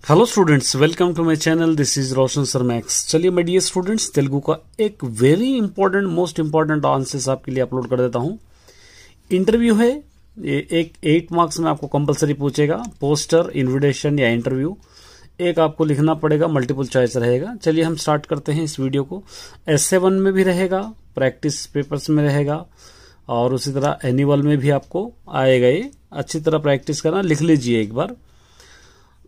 Hello students, welcome to my channel. This is Roshan sir Max. चलिए my dear students, Telugu का एक very important most important answers आपके लिए upload कर देता हूं। इंटरव्यू है ये, एक 8 मार्क्स में आपको कंपलसरी पूछेगा। पोस्टर, इनविटेशन या इंटरव्यू, एक आपको लिखना पड़ेगा, मल्टीपल चॉइस रहेगा। चलिए हम स्टार्ट करते हैं इस वीडियो को। एस्से 1 में भी रहेगा, प्रैक्टिस पेपर्स में रहेगा और उसी तरह एनुअल में भी आपको आएगा। ये अच्छी तरह प्रैक्टिस करना, लिख लीजिए एक बार।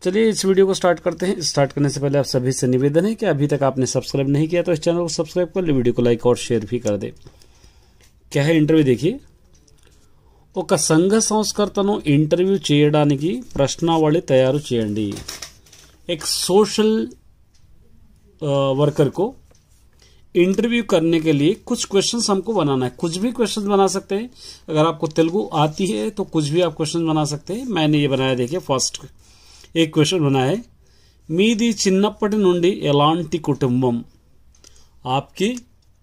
चलिए इस वीडियो को स्टार्ट करते हैं। स्टार्ट करने से पहले आप सभी से निवेदन है कि अभी तक आपने सब्सक्राइब नहीं किया तो इस चैनल को सब्सक्राइब कर ले, वीडियो को लाइक और शेयर भी कर दे। क्या है इंटरव्यू, देखिए। ఒక సంఘ సంస్కర్తను ఇంటర్వ్యూ చేయడానికి ప్రశ్నావళి తయారు చేయండి। एक सोशल वर्कर को इंटरव्यू करने के लिए कुछ क्वेश्चंस हमको बनाना है। कुछ भी क्वेश्चंस बना सकते हैं। अगर आपको तेलुगु आती है तो कुछ भी आप क्वेश्चन बना सकते हैं। मैंने ये बनाया, देखिए। फर्स्ट एक क्वेश्चन बना है, मीदी चिन्नप्पटी నుండి ఎలాంటి కుటుంబం? आपकी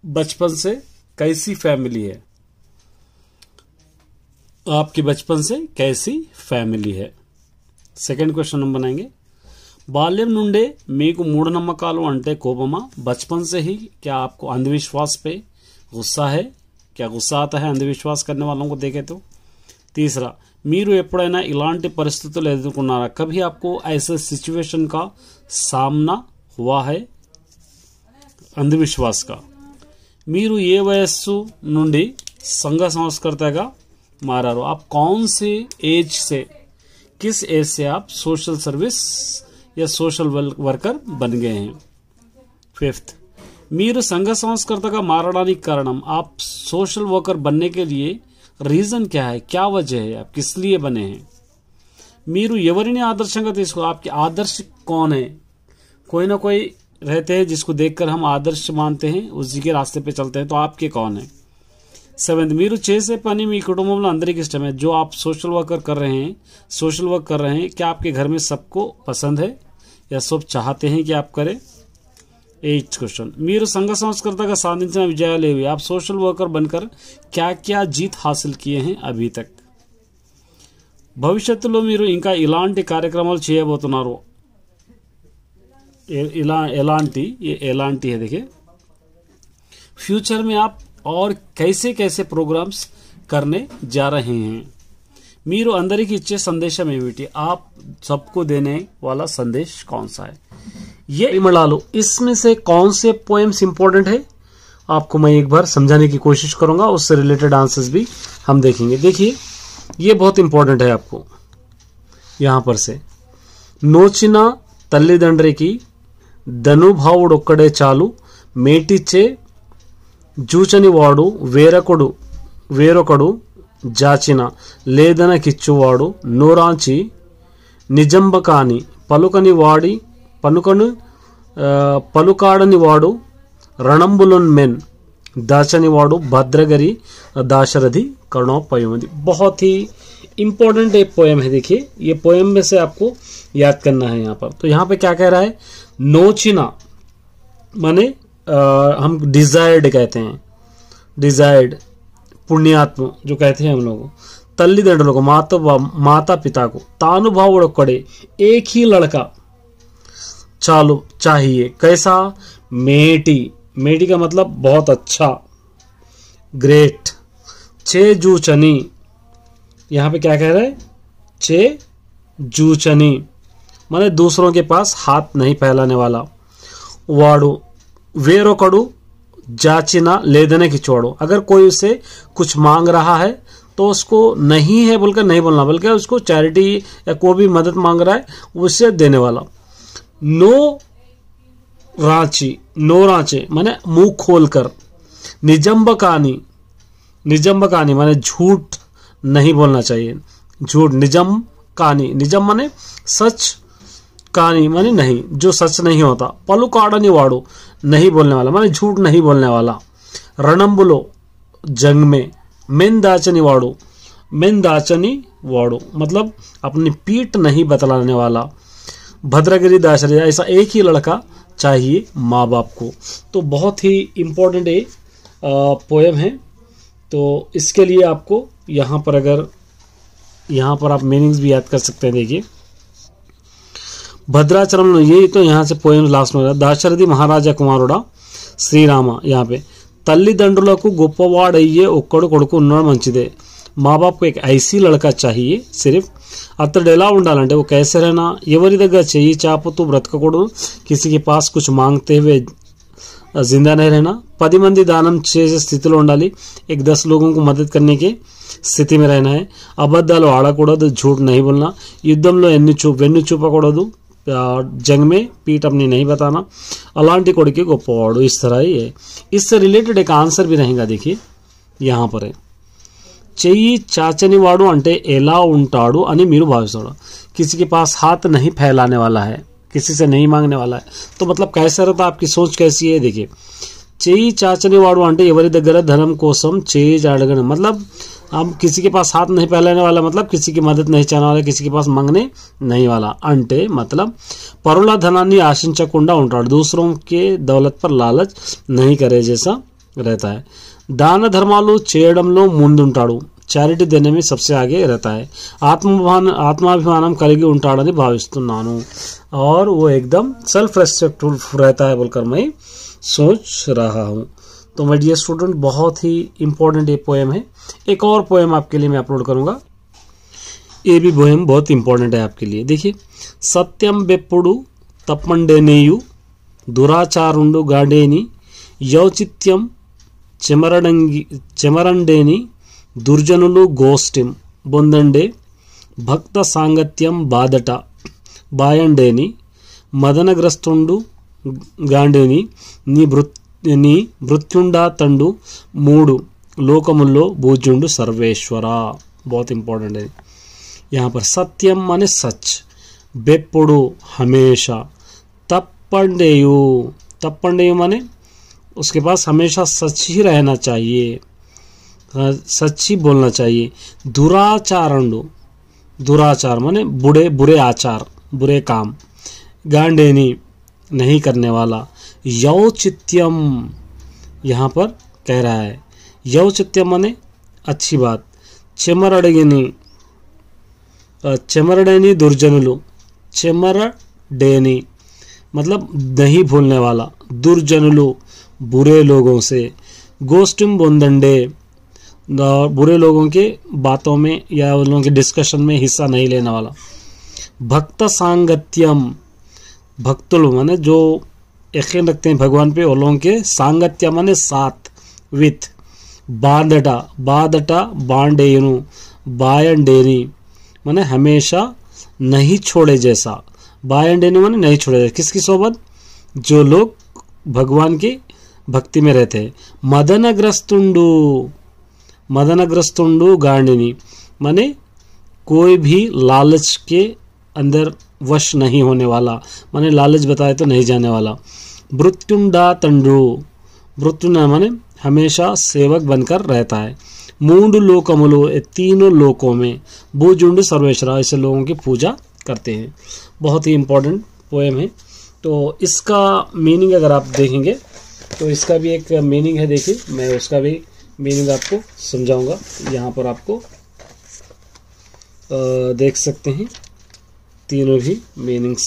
बचपन से कैसी फैमिली है? आपकी बचपन से कैसी फैमिली है? सेकंड क्वेश्चन हम बनाएंगे, बाल्यम నుండే మీకు మూఢనమ్మకాలు అంటే కోపమా? बचपन से ही क्या आपको अंधविश्वास पे गुस्सा है? क्या गुस्सा आता है अंधविश्वास करने वालों को देखे तो? तीसरा, మీరు ఎప్పుడైనా ఇలాంటి పరిస్థితులు ఎదుర్కొన్నారా? कभी आपको ऐसे सिचुएशन का सामना हुआ है अंधविश्वास का? మీరు ఏ వయస్సు నుండి సంఘ సంస్కర్తగా మారారు? आप कौन से एज से, किस एज से आप सोशल सर्विस या सोशल वर्कर बन गए हैं? फिफ्थ, మీరు సంఘ సంస్కర్తగా మారడానికి కారణం, आप सोशल वर्कर बनने के लिए रीजन क्या है, क्या वजह है, आप किस लिए बने हैं? మీరు ఎవరిని ఆదర్శంగా తీసుకో, आपके आदर्श कौन है? कोई ना कोई रहते हैं जिसको देखकर हम आदर्श मानते हैं, उसी के रास्ते पे चलते हैं, तो आपके कौन है? सेवेंथ, మీరు చేసే పని మీ కుటుంబంలో అందరికీ ఇష్టమే? जो आप सोशल वर्कर कर रहे हैं, सोशल वर्क कर रहे हैं, क्या आपके घर में सबको पसंद है या सब चाहते हैं कि आप करें? 8th क्वेश्चन, మీరు సంఘ సంస్కర్తగా సాధించిన విజయాలు ఏవి? आप सोशल वर्कर बनकर क्या क्या जीत हासिल किए हैं अभी तक? భవిష్యత్తులో మీరు ఇంకా ఇలాంటి కార్యక్రమాలు చేయబోతున్నారు? एलांटी है, देखिए। फ्यूचर में आप और कैसे कैसे प्रोग्राम्स करने जा रहे हैं? మీరు అందరికీ ఇచ్చే సందేశం ఏమిటి? आप सबको देने वाला संदेश कौन सा है? ये परिमलालो, इसमें से कौन से पोएम्स इंपॉर्टेंट है आपको मैं एक बार समझाने की कोशिश करूंगा। उससे रिलेटेड आंसर्स भी हम देखेंगे। देखिए ये बहुत इंपॉर्टेंट है आपको। यहां पर से, నోచిన తల్లిదండ్రికి ధనుభావుడొక్కడే చాలు, మేటిచ్చే జూచని వాడు వేరొకడు జాచిన లేదనకిచ్చువాడు, నోరాంచి నిజంబకాని పలుకాడని వాడు, రణంబులోన్ మెన్ दाचनी वाड़ू, भद्रगरी दाशरथी कर्णोपयुमति। बहुत ही इंपॉर्टेंट एक पोएम है। देखिए ये पोएम में से आपको याद करना है यहाँ पर। तो यहाँ पे क्या कह रहा है? नोचिना माने हम डिजायर्ड कहते हैं, डिजायर्ड पुण्यात्म जो कहते हैं हम लोग। तल्लिदंड्रुलों को, माता पिता को, तानुभावुडोक्कड़े एक ही लड़का चालू चाहिए। कैसा? मेटी का मतलब बहुत अच्छा, ग्रेट। चे जूचनी, यहां पे क्या कह रहा है? चे जूचनी माने दूसरों के पास हाथ नहीं फैलाने वाला। वाड़ू वेरोकड़ू जाचिना लेदने की चोड़ो, अगर कोई उससे कुछ मांग रहा है तो उसको नहीं है बोलकर नहीं बोलना, बल्कि उसको चैरिटी या कोई भी मदद मांग रहा है उससे देने वाला। नो रांचे माने मुंह खोलकर। निजम्बकानी माने झूठ नहीं बोलना चाहिए, झूठ। निजम माने सच, कानी माने नहीं, जो सच नहीं होता। पलुकाड़नी वाड़ो नहीं बोलने वाला माने झूठ नहीं बोलने वाला। रणंबुलो जंग में। मेंदाचनी वाड़ो मतलब अपनी पीठ नहीं बतलाने वाला। भद्रगिरी दाशरथी, ऐसा एक ही लड़का चाहिए माँ बाप को। तो बहुत ही इम्पोर्टेंट ये पोएम है। तो इसके लिए आपको यहाँ पर आप मीनिंग्स भी याद कर सकते हैं। देखिए भद्राचलम, ये तो यहाँ से पोएम लास्ट में दाशरथी महाराजा कुमारुड़ा శ్రీరామ यहाँ पे తల్లిదండ్రులకు గొప్పవాడయ్యే ఒక్కడు కొడుకు ఉన్నాడు మంచిదే. माँ बाप को एक ऐसी लड़का चाहिए सिर्फ అతడు ఎలా ఉండాలంటే वो कैसे रहना, ఎవరి దగ్గర చెయ్యి చాపుతూ బ్రతకకూడదు, किसी के पास कुछ मांगते हुए जिंदा नहीं रहना, 10 మంది దానం చేసే స్థితిలో ఉండాలి, एक 10 लोगों को मदद करने की स्थिति में रहना है, అబద్ధాలు ఆడకూడదు, झूठ नहीं बोलना, యుద్ధంలో వెన్ను చూపకూడదు, जंग में पीठ अपनी नहीं बताना, అలాంటి కొడుకు గొప్పవాడు. इस तरह ही है. इससे रिलेटेड एक आंसर भी रहेगा. देखिए यहाँ पर है, చెయ్యి చాచని వాడు అంటే ఎలా ఉంటాడు అని మీరు భావిస్తాడు. किसी के पास हाथ नहीं फैलाने वाला है, किसी से नहीं मांगने वाला है, तो मतलब कैसा रहता, आपकी सोच कैसी है. देखिए చెయ్యి చాచని వాడు అంటే ఎవరి దగ్గర ధనం కోసం చెయ్యి అడగడం, मतलब हम किसी के पास हाथ नहीं फैलाने वाला, मतलब किसी की मदद नहीं चाहने वाला, किसी के पास मांगने नहीं वाला. అంటే मतलब పరుల ధనాన్ని ఆశించకుండా ఉంటాడు, दूसरों के दौलत पर लालच नहीं करे जैसा रहता है. दान धर्माలు చేయడంలో ముందుంటాడు, చారిటీ देने में सबसे आगे रहता है. आत्माभिमाనం కలిగి ఉంటాడని భావిస్తున్నాను, और वो एकदम सेल्फ रेस्पेक्टफुल रहता है बोलकर मैं सोच रहा हूँ. तो माय डियर स्टूडेंट, बहुत ही इम्पोर्टेंट ये पोएम है. एक और पोएम आपके लिए मैं अपलोड करूँगा, ये भी पोएम बहुत इम्पोर्टेंट है आपके लिए. देखिए, సత్యం బెప్పుడు తప్పండేనేయు దురాచారుండు గాండేని యౌచిత్యం చెమరండేని దుర్జనులు గోష్ఠిం బొందండే భక్త సాంగత్యం బాదట బాయండేని మదనగ్రస్తుండు గాండేని నీ మృత్యుండా తండు మూడు లోకముల్లో భూజుండు सर्वेश्वर. बहुत इंपॉर्टेंट है यहाँ पर. सत्यम माने सच, बेपुड़ु हमेशा, तप्पंडेयु माने उसके पास हमेशा सच ही रहना चाहिए, सच ही बोलना चाहिए. दुराचार माने बुरे आचार, बुरे काम. गांडेनी नहीं करने वाला. यौचित्यम यहाँ पर कह रहा है, यौचित्यम माने अच्छी बात. చెమరడేని दुर्जनुलु, చెమరడేని मतलब नहीं भूलने वाला, दुर्जनुलु बुरे लोगों से. गोष्ठिम बोंदंडे, बुरे लोगों के बातों में या उन लोगों के डिस्कशन में हिस्सा नहीं लेने वाला. भक्त सांगत्यम, भक्तुलु माने जो यकीन रखते हैं भगवान पे, उन लोगों के सांगत्य माने साथ, विथ. बादटा बांडेनु बायंडेनी माने हमेशा नहीं छोड़े जैसा. बायंडेनु माने नहीं छोड़े जैसा. किसकी सोबत, जो लोग भगवान की भक्ति में रहते हैं. मदनग्रस्तुंडु गांडिनी माने कोई भी लालच के अंदर वश नहीं होने वाला, माने लालच बताए तो नहीं जाने वाला. मृत्युंडा तंडु, मृत्युंडा माने हमेशा सेवक बनकर रहता है. मूंडु लोकमुलो, तीनों लोकों में. भूजुंड सर्वेश्वर, ऐसे लोगों की पूजा करते हैं. बहुत ही इम्पोर्टेंट पोएम है. तो इसका मीनिंग अगर आप देखेंगे तो इसका भी एक मीनिंग है. देखिए मैं उसका भी मीनिंग आपको समझाऊंगा. यहाँ पर आपको देख सकते हैं तीनों भी मीनिंग्स.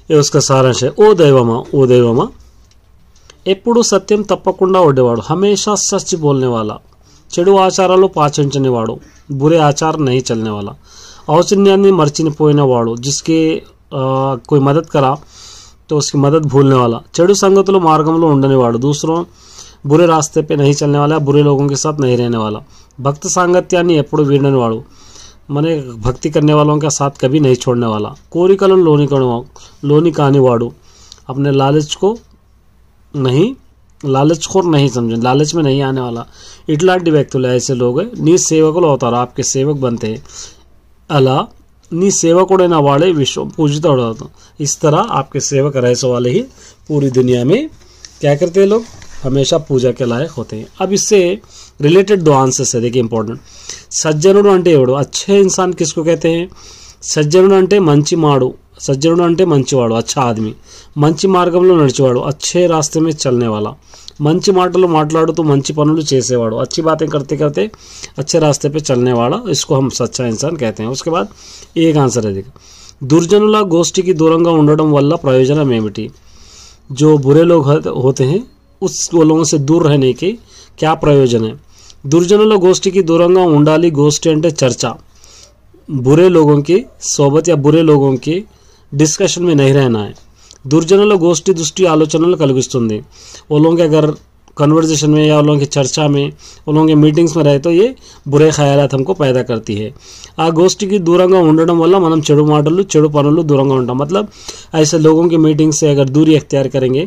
ये उसका सारांश है. ओ दैवमा ఎప్పుడు సత్యం తప్పకుండా ఉండేవాడు, హమేషా సచ్ बोलने वाला, చెడు ఆచారాలు పాటించనివాడు, बुरे आचार नहीं चलने वाला. औचिन्याన్ని మర్చిపోయినవాడు, जिसके कोई मदद करा तो उसकी मदद भूलने वाला. చెడు సంగతులు మార్గంలో ఉండనివాడు, दूसरों बुरे रास्ते पे नहीं चलने वाला, बुरे लोगों के साथ नहीं रहने वाला. भक्त సాంగత్యాన్ని ఎప్పుడు వీడనివాడు, माने भक्ति करने वालों का साथ कभी नहीं छोड़ने वाला. కోరికలను లోని కానివాడు, अपने लालचखोर नहीं समझे, लालच में नहीं आने वाला. ఇట్లాంటి వ్యక్తులు ऐसे लोग हैं. నీ సేవకులు అవుతారు, आपके सेवक बनते हैं. अला నీ సేవకుడైన वाले विश्व पूजितोड़. इस तरह आपके सेवक रहने वाले ही पूरी दुनिया में क्या करते हैं, लोग हमेशा पूजा के लायक होते हैं. अब इससे रिलेटेड 2 आंसर्स है. देखिए इंपॉर्टेंट. సజ్జనుడు అంటే ఎవడు, अच्छे इंसान किसको कहते हैं. సజ్జనుడు అంటే మంచి మాడు, సజ్జనుడు అంటే మంచివాడు, అచ్చా ఆద్మీ. మంచి మార్గంలో నడిచేవాడు, अच्छे रास्ते में चलने वाला. మంచి మాటలు మాట్లాడుతూ మంచి పనులు చేసేవాడు, अच्छी बातें करते करते अच्छे रास्ते पे चलने वाला, इसको हम सच्चा इंसान कहते हैं. उसके बाद एक आंसर है देखो, దుర్జనుల గోష్ఠికి దూరంగా ఉండడం వల్ల ప్రయోజనం ఏమిటి? जो बुरे लोग होते हैं उस लोगों से दूर रहने के क्या प्रयोजन है? దుర్జనుల గోష్ఠికి దూరంగా ఉండాలి. గోష్ఠి అంటే చర్చ. बुरे लोगों की सोबत या बुरे लोगों की डिस्कशन में नहीं रहना है. దుర్జనుల గోష్ఠి దృష్టి ఆలోచనలు కలిగిస్తుంది. वो लोगों के अगर कन्वर्सेशन में या उन लोगों की चर्चा में, उन लोगों के मीटिंग्स में रहे तो ये बुरे ख्यालात हमको पैदा करती है. आ गोष्ठी की दूरंगा ఉండడం వల్ల మనం చెడు మాటలు చెడు పనులు దూరంగా ఉంటాం. मतलब ऐसे लोगों की मीटिंग से अगर दूरी अख्तियार करेंगे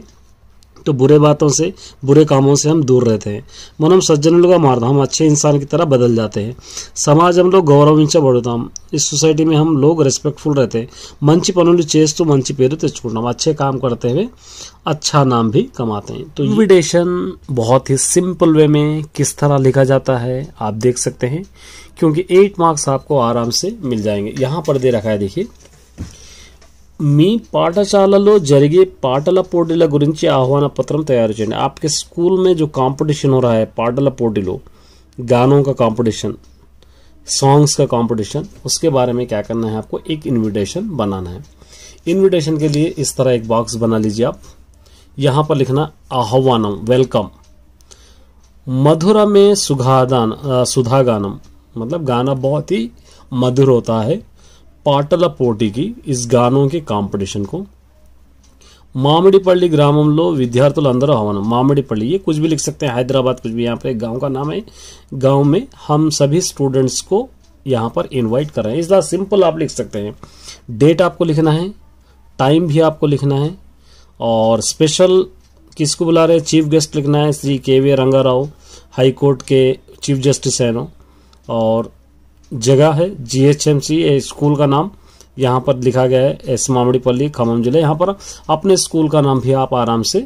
तो बुरे बातों से बुरे कामों से हम दूर रहते हैं. మనం సజ్జనులుగా మారతాం, हम अच्छे इंसान की तरह बदल जाते हैं. సమాజంలో గౌరవించబడతాం. इस सोसाइटी में हम लोग रेस्पेक्टफुल रहते हैं. మంచి పనులు చేస్తూ మంచి పేరు తెచ్చుకుంటాం. अच्छे काम करते हुए अच्छा नाम भी कमाते हैं. तो इन्विटेशन बहुत ही सिंपल वे में किस तरह लिखा जाता है आप देख सकते हैं, क्योंकि 8 मार्क्स आपको आराम से मिल जाएंगे. यहाँ पर दे रखा है देखिए, మీ పాఠశాలలో జరిగే పాటల పోటీల గురించి ఆహ్వాన పత్రం తయారు చేయండి. आपके स्कूल में जो कंपटीशन हो रहा है पाटला पोटीलो, गानों का कंपटीशन, सॉन्ग्स का कंपटीशन, उसके बारे में क्या करना है आपको, एक इनविटेशन बनाना है. इनविटेशन के लिए इस तरह एक बॉक्स बना लीजिए आप. यहाँ पर लिखना आह्वानम, वेलकम. मधुरा में सुधागानम, मतलब गाना बहुत ही मधुर होता है. పాటల పోటీకి इस गानों के कंपटीशन को. मामिडीपल्ली ग्रामंलो विद्यार्थुलंदరూ आह्वानम. मामिडीपल्ली ये कुछ भी लिख सकते हैं, हैदराबाद कुछ भी, यहाँ पे एक गांव का नाम है. गांव में हम सभी स्टूडेंट्स को यहाँ पर इनवाइट कर रहे हैं. इस सिंपल आप लिख सकते हैं. डेट आपको लिखना है, टाइम भी आपको लिखना है, और स्पेशल किसको बुला रहे हैं, चीफ गेस्ट लिखना है, Shri KV. Rangarao, high court के चीफ जस्टिस है नो. और जगह है GHMC, स्कूल का नाम यहाँ पर लिखा गया है, एस मामिडीपल्ली खम्मम जिले. यहाँ पर अपने स्कूल का नाम भी आप आराम से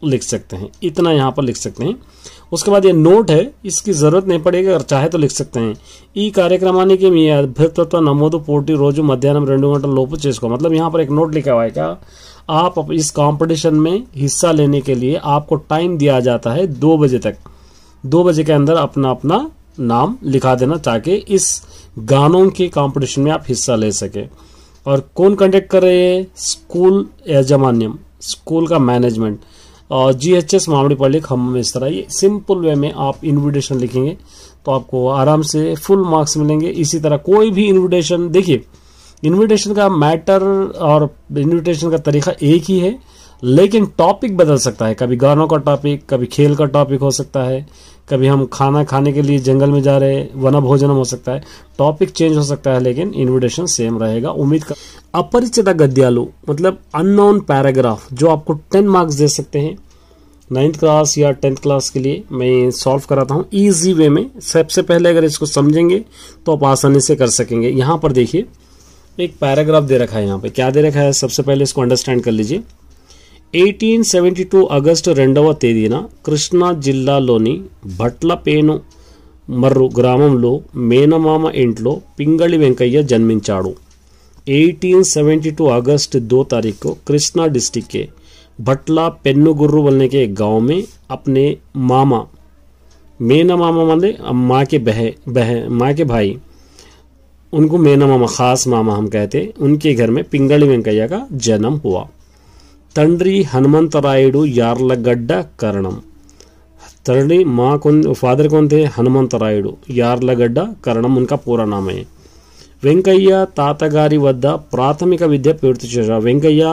लिख सकते हैं. इतना यहाँ पर लिख सकते हैं. उसके बाद ये नोट है, इसकी जरूरत नहीं पड़ेगी, अगर चाहे तो लिख सकते हैं. ఈ కార్యక్రమానికి మీ అభ్యర్థిత్వ నమోదు పోటీ రోజు మధ్యాహ్నం 2 గంటల లోపు చేసుకో. मतलब यहाँ पर एक नोट लिखा हुआ है क्या, आप इस कंपटीशन में हिस्सा लेने के लिए आपको टाइम दिया जाता है 2 बजे तक. 2 बजे के अंदर अपना अपना नाम लिखा देना, ताकि इस गानों के कंपटीशन में आप हिस्सा ले सके. और कौन कंडक्ट कर रहे हैं, स्कूल याजमान्यम, स्कूल का मैनेजमेंट, और GHS मामिडीपल्ली खम्मम. इस तरह ये सिंपल वे में आप इनविटेशन लिखेंगे तो आपको आराम से फुल मार्क्स मिलेंगे. इसी तरह कोई भी इनविटेशन, देखिए इनविटेशन का मैटर और इनविटेशन का तरीका एक ही है, लेकिन टॉपिक बदल सकता है. कभी गानों का टॉपिक, कभी खेल का टॉपिक हो सकता है, कभी हम खाना खाने के लिए जंगल में जा रहे हैं, वन भोजनम हो सकता है. टॉपिक चेंज हो सकता है, लेकिन इनविटेशन सेम रहेगा. उम्मीद कर. अपरिचित गद्यालु मतलब अननोन पैराग्राफ, जो आपको 10 मार्क्स दे सकते हैं 9th क्लास या 10th क्लास के लिए. मैं सॉल्व कराता हूँ ईजी वे में. सबसे पहले अगर इसको समझेंगे तो आप आसानी से कर सकेंगे. यहाँ पर देखिए एक पैराग्राफ दे रखा है. यहाँ पे क्या दे रखा है, सबसे पहले इसको अंडरस्टैंड कर लीजिए. 1872 ఆగస్టు 2వ తేదీన కృష్ణా జిల్లాలోని భట్లపేను మర్రు గ్రామంలో మేనమామ ఇంట్లో పింగళి వెంకయ్య జన్మించాడు. 1872 अगस्त 2 तारीख को कृष्णा डिस्ट्रिक्ट के भटला पेन्नुगुर्रू बोलने के एक गांव में अपने मामा, मेना मामा माने माँ के भाई, उनको मेना मामा, खास मामा हम कहते, उनके घर में पिंगళి వెంకయ్య का जन्म हुआ. తండ్రి హనుమంతరాయుడు యార్లగడ్డ కరణం. తండ్రి फादर कौन थे, హనుమంతరాయుడు యార్లగడ్డ కరణం उनका पूरा नाम है. వెంకయ్య తాతగారి వద్ద ప్రాథమిక విద్య పూర్తి చేశారు. వెంకయ్య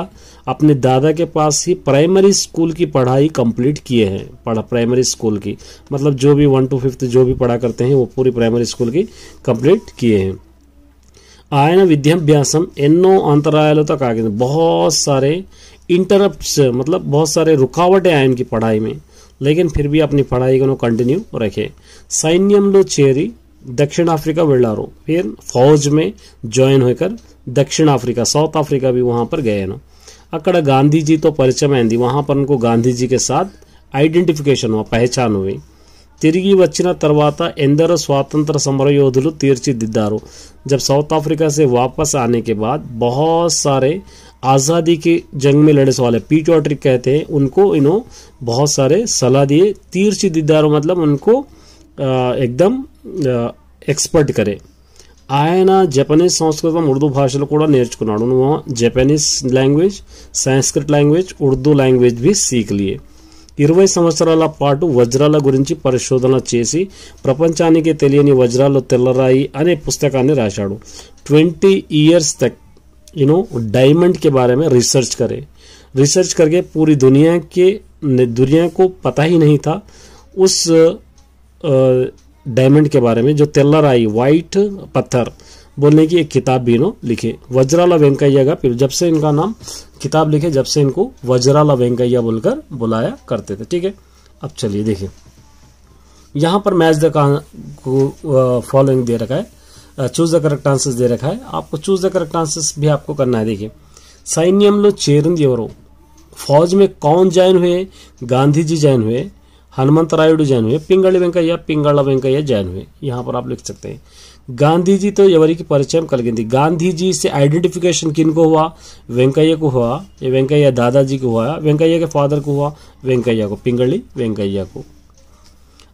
अपने दादा के पास ही प्राइमरी स्कूल की पढ़ाई कंप्लीट किए हैं. प्राइमरी स्कूल की मतलब जो भी 1 to 5th जो भी पढ़ा करते हैं वो पूरी प्राइमरी स्कूल की कंप्लीट किए हैं. ఆయన విద్యాభ్యాసం ఎన్నో అంతరాయాలతో కాగింది. बहुत सारे इंटरप्ट्स मतलब बहुत सारे रुकावटें आए उनकी पढ़ाई में, लेकिन फिर भी अपनी पढ़ाई को कंटिन्यू रखे. సైన్యంలో చేరి दक्षिणाफ्रिका వెళ్ళారు. फिर फौज में ज्वाइन होकर दक्षिण अफ्रीका, साउथ अफ्रीका भी वहाँ पर गए ना. अక్కడ गांधी जी तो परिचय अయింది. वहाँ पर उनको गांधी जी के साथ आइडेंटिफिकेशन हुआ, पहचान हुई. తిరిగి వచ్చిన తర్వాత ఎందరో स्वातंत्र समरयोधुलु तीर्चिदिद्दारु। जब साउथ अफ्रीका से वापस आने के बाद बहुत सारे आज़ादी की जंग में लड़े वाले पीट्रियोटिक कहते हैं उनको बहुत सारे सलाह दिए। तीर्चिदिद्दारु मतलब उनको एकदम एक्सपर्ट करे। ఆయన జపనీస్ సంస్కృతం ఉర్దూ భాషలు కూడా నేర్చుకున్నాడు। Japanese language, Sanskrit language, Urdu language भी सीख लिए। 20 సంవత్సరాల పాటు వజ్రాల గురించి పరిశోధన చేసి ప్రపంచానికి తెలియని వజ్రాలు తెల్లరాయి అనే పుస్తకాన్ని రాశాడు। 20 इयर्स तक डायमंड के बारे में रिसर्च करे। रिसर्च करके पूरी दुनिया को पता ही नहीं था उस डायमंड के बारे में जो तेल्लराई वाइट पत्थर बोलने की एक किताब भी लिखे। वज्राला वेंकैया का फिर जब से इनका नाम किताब लिखे जब से इनको वज्राला वेंकैया बोलकर बुलाया करते थे। ठीक है, अब चलिए देखिए यहाँ पर मैच द फॉलोइंग दे रखा है, चूज द करेक्ट आंसर्स दे रखा है। आपको चूज द करेक्ट आंसर्स भी आपको करना है। देखिए सैन्यंलो చేరింది ఎవరు, फौज में कौन ज्वाइन हुए, गांधी जी ज्वाइन हुए, हनुमंतरायुडु ज्वाइन हुए, पिंगళి వెంకయ్య ज्वाइन हुए। यहाँ पर आप लिख सकते हैं गांधी जी तो ఎవరికి పరిచయం కలిగింది। गांधी जी से आइडेंटिफिकेशन किनको हुआ, वेंकయ్య को हुआ, ये वेंकయ్య दादाजी को हुआ, वेंकయ్య के फादर को हुआ, वेंकయ్య को, पिंगళి వెంకయ్య को।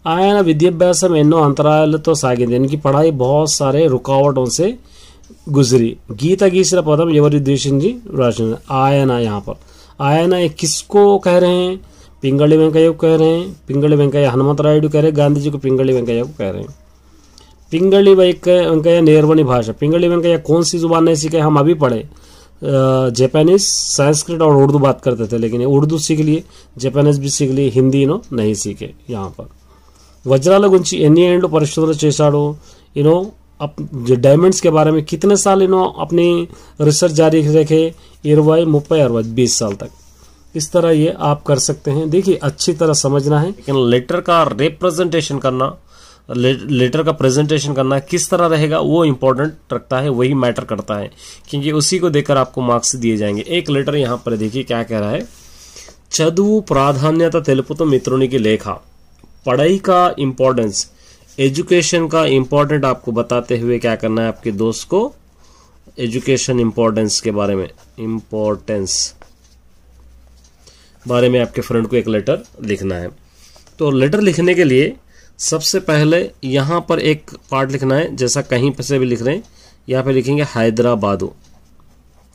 ఆయన విద్యాభ్యాసం ఎన్నో అంతరాయాలతో సాగింది, इनकी पढ़ाई बहुत सारे रुकावटों से गुजरी। गीता गीసిన పదం ఎవరి ఉద్దేశించి రాసిన ఆయన। यहाँ पर ఆయన किसको कह रहे हैं, पिंगళి వెంకయ్య को कह रहे हैं। पिंगళి వెంకయ్య हनुमंतरायुडु कह रहे हैं, गांधी जी को पिंगళి వెంకయ్య को कह रहे हैं। पिंगళి వెంకయ్య निर्वणी भाषा, पिंगళి వెంకయ్య कौन सी जुबान नहीं सीखे, हम अभी पढ़े जापानीज, संस्कृत और उर्दू बात करते थे, लेकिन उर्दू सीख लिए, जापानीज भी सीख लिए, हिंदी नहीं सीखे। यहाँ पर వజ్రాల గురించి ఎన్ని ఏళ్ళు పరిశోధన చేశాడు, डायमंड्स के बारे में कितने साल अपनी रिसर्च जारी रखे, 20, 30, 60, 20 साल तक। इस तरह ये आप कर सकते हैं। देखिए अच्छी तरह समझना है, लेकिन लेटर का रिप्रेजेंटेशन करना, लेटर का प्रेजेंटेशन करना किस तरह रहेगा वो इंपॉर्टेंट रखता है, वही मैटर करता है, क्योंकि उसी को देखकर आपको मार्क्स दिए जाएंगे। एक लेटर यहाँ पर देखिए क्या कह रहा है, చదువు ప్రాధాన్యత తెలుపుతూ మిత్రునికి లేఖ। पढ़ाई का इम्पोर्टेंस, एजुकेशन का इम्पोर्टेंट आपको बताते हुए क्या करना है, आपके दोस्त को एजुकेशन इम्पोर्टेंस के बारे में आपके फ्रेंड को एक लेटर लिखना है। तो लेटर लिखने के लिए सबसे पहले यहाँ पर एक पार्ट लिखना है, जैसा कहीं पर से भी लिख रहे हैं, यहाँ पे लिखेंगे हैदराबादो,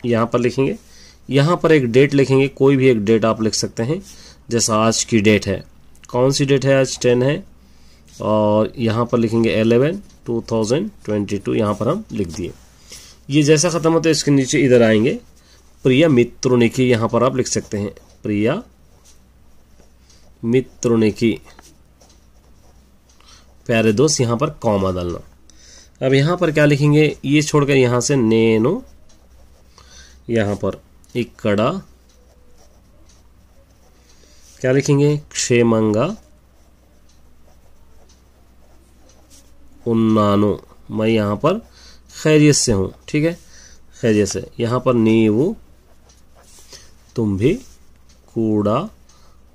यहाँ पर लिखेंगे, यहाँ पर एक डेट लिखेंगे, कोई भी एक डेट आप लिख सकते हैं, जैसा आज की डेट है, कौन सी डेट है, आज 10 है, और यहाँ पर लिखेंगे 11/2022, यहाँ पर हम लिख दिए। ये जैसा ख़त्म होता है इसके नीचे इधर आएंगे प्रिया मित्रुनिकी, यहाँ पर आप लिख सकते हैं प्रिया मित्रुनिकी, प्यारे दोस्त, यहाँ पर कॉमा डालना। अब यहाँ पर क्या लिखेंगे, ये छोड़कर यहाँ से नेनो, यहाँ पर इक्कड़ा क्या लिखेंगे, क्षेमंगा उन्नानो, मैं यहाँ पर खैरियत से हूँ। ठीक है, खैरियत से। यहाँ पर नीवु, तुम भी, कूड़ा,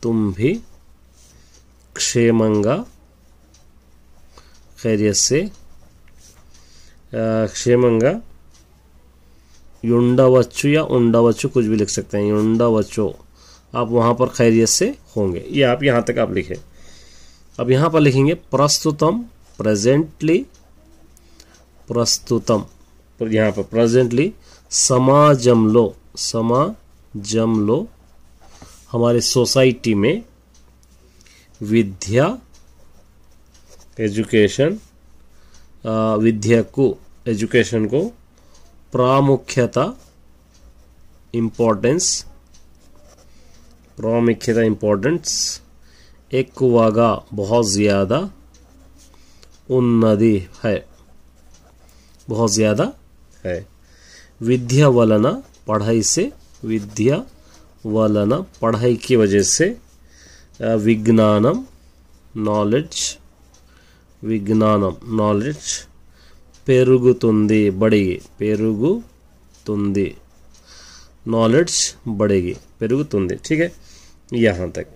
तुम भी, क्षेमंगा खैरियत से, क्षेमंगा युंडवच्चु या उंडवच्चु कुछ भी लिख सकते हैं, युंडवच्चो, आप वहाँ पर खैरियत से होंगे। ये आप यहाँ तक आप लिखें। अब यहाँ पर लिखेंगे प्रस्तुतम, प्रेजेंटली, प्रस्तुतम, यहाँ पर प्रेजेंटली, समाजमलो, समाजमलो, हमारे सोसाइटी में विद्या, एजुकेशन, विद्या को, एजुकेशन को, प्रामुख्यता, इम्पोर्टेंस, प्रामुख्यता इम्पोर्टेंस, ఎక్కువగా बहुत ज़्यादा, उन्नति है बहुत ज़्यादा है, विद्या वलन पढ़ाई से, विद्या वलन पढ़ाई की वजह से, विज्ञानम नॉलेज, विज्ञानम नॉलेज, पेरुगुतुंदी बढ़ेगी, पेरुगुतुंदी नॉलेज बढ़ेगी, पेरुगुतुंदी। ठीक है, यहाँ तक।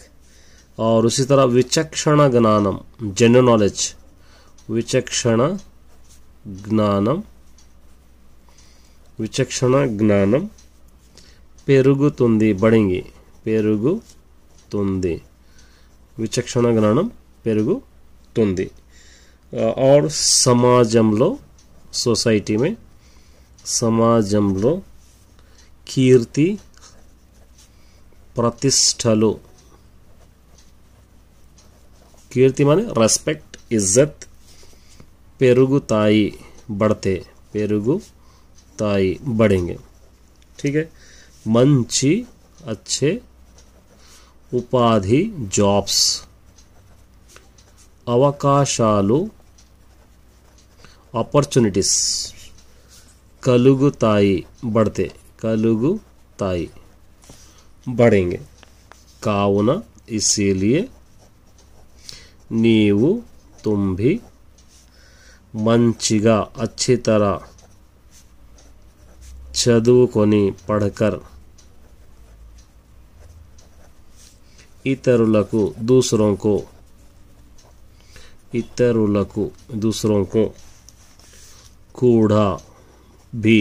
और उसी तरह विचक्षण ज्ञानम जनरल नॉलेज, विचक्षण ज्ञानम, विचक्षण ज्ञानम पेरुगुतुंदी बढ़ेंगी, पेरुगुतुंदी, विचक्षण ज्ञानम पेरुगुतुंदी। और समाजंलो सोसाइटी में, समाजंलो कीर्ति प्रतिष्ठलो, कीर्ति माने रेस्पेक्ट इज्जत, पेरुगुताई बढ़ते, पेरुगुताई बढ़ेंगे। ठीक है। मंची अच्छे, उपाधि जॉब्स, అవకాశాలు अपॉर्चुनिटीज, कलुगुताई बढ़ते, कलुगुताई बढ़ेंगे। काవున इसीलिए, नीवु तुम भी, मंचिगा अच्छी तरह, చదువుకొని पढ़कर, इतरुలకు दूसरों को, इतरुలకు दूसरों को, कूढ़ा भी,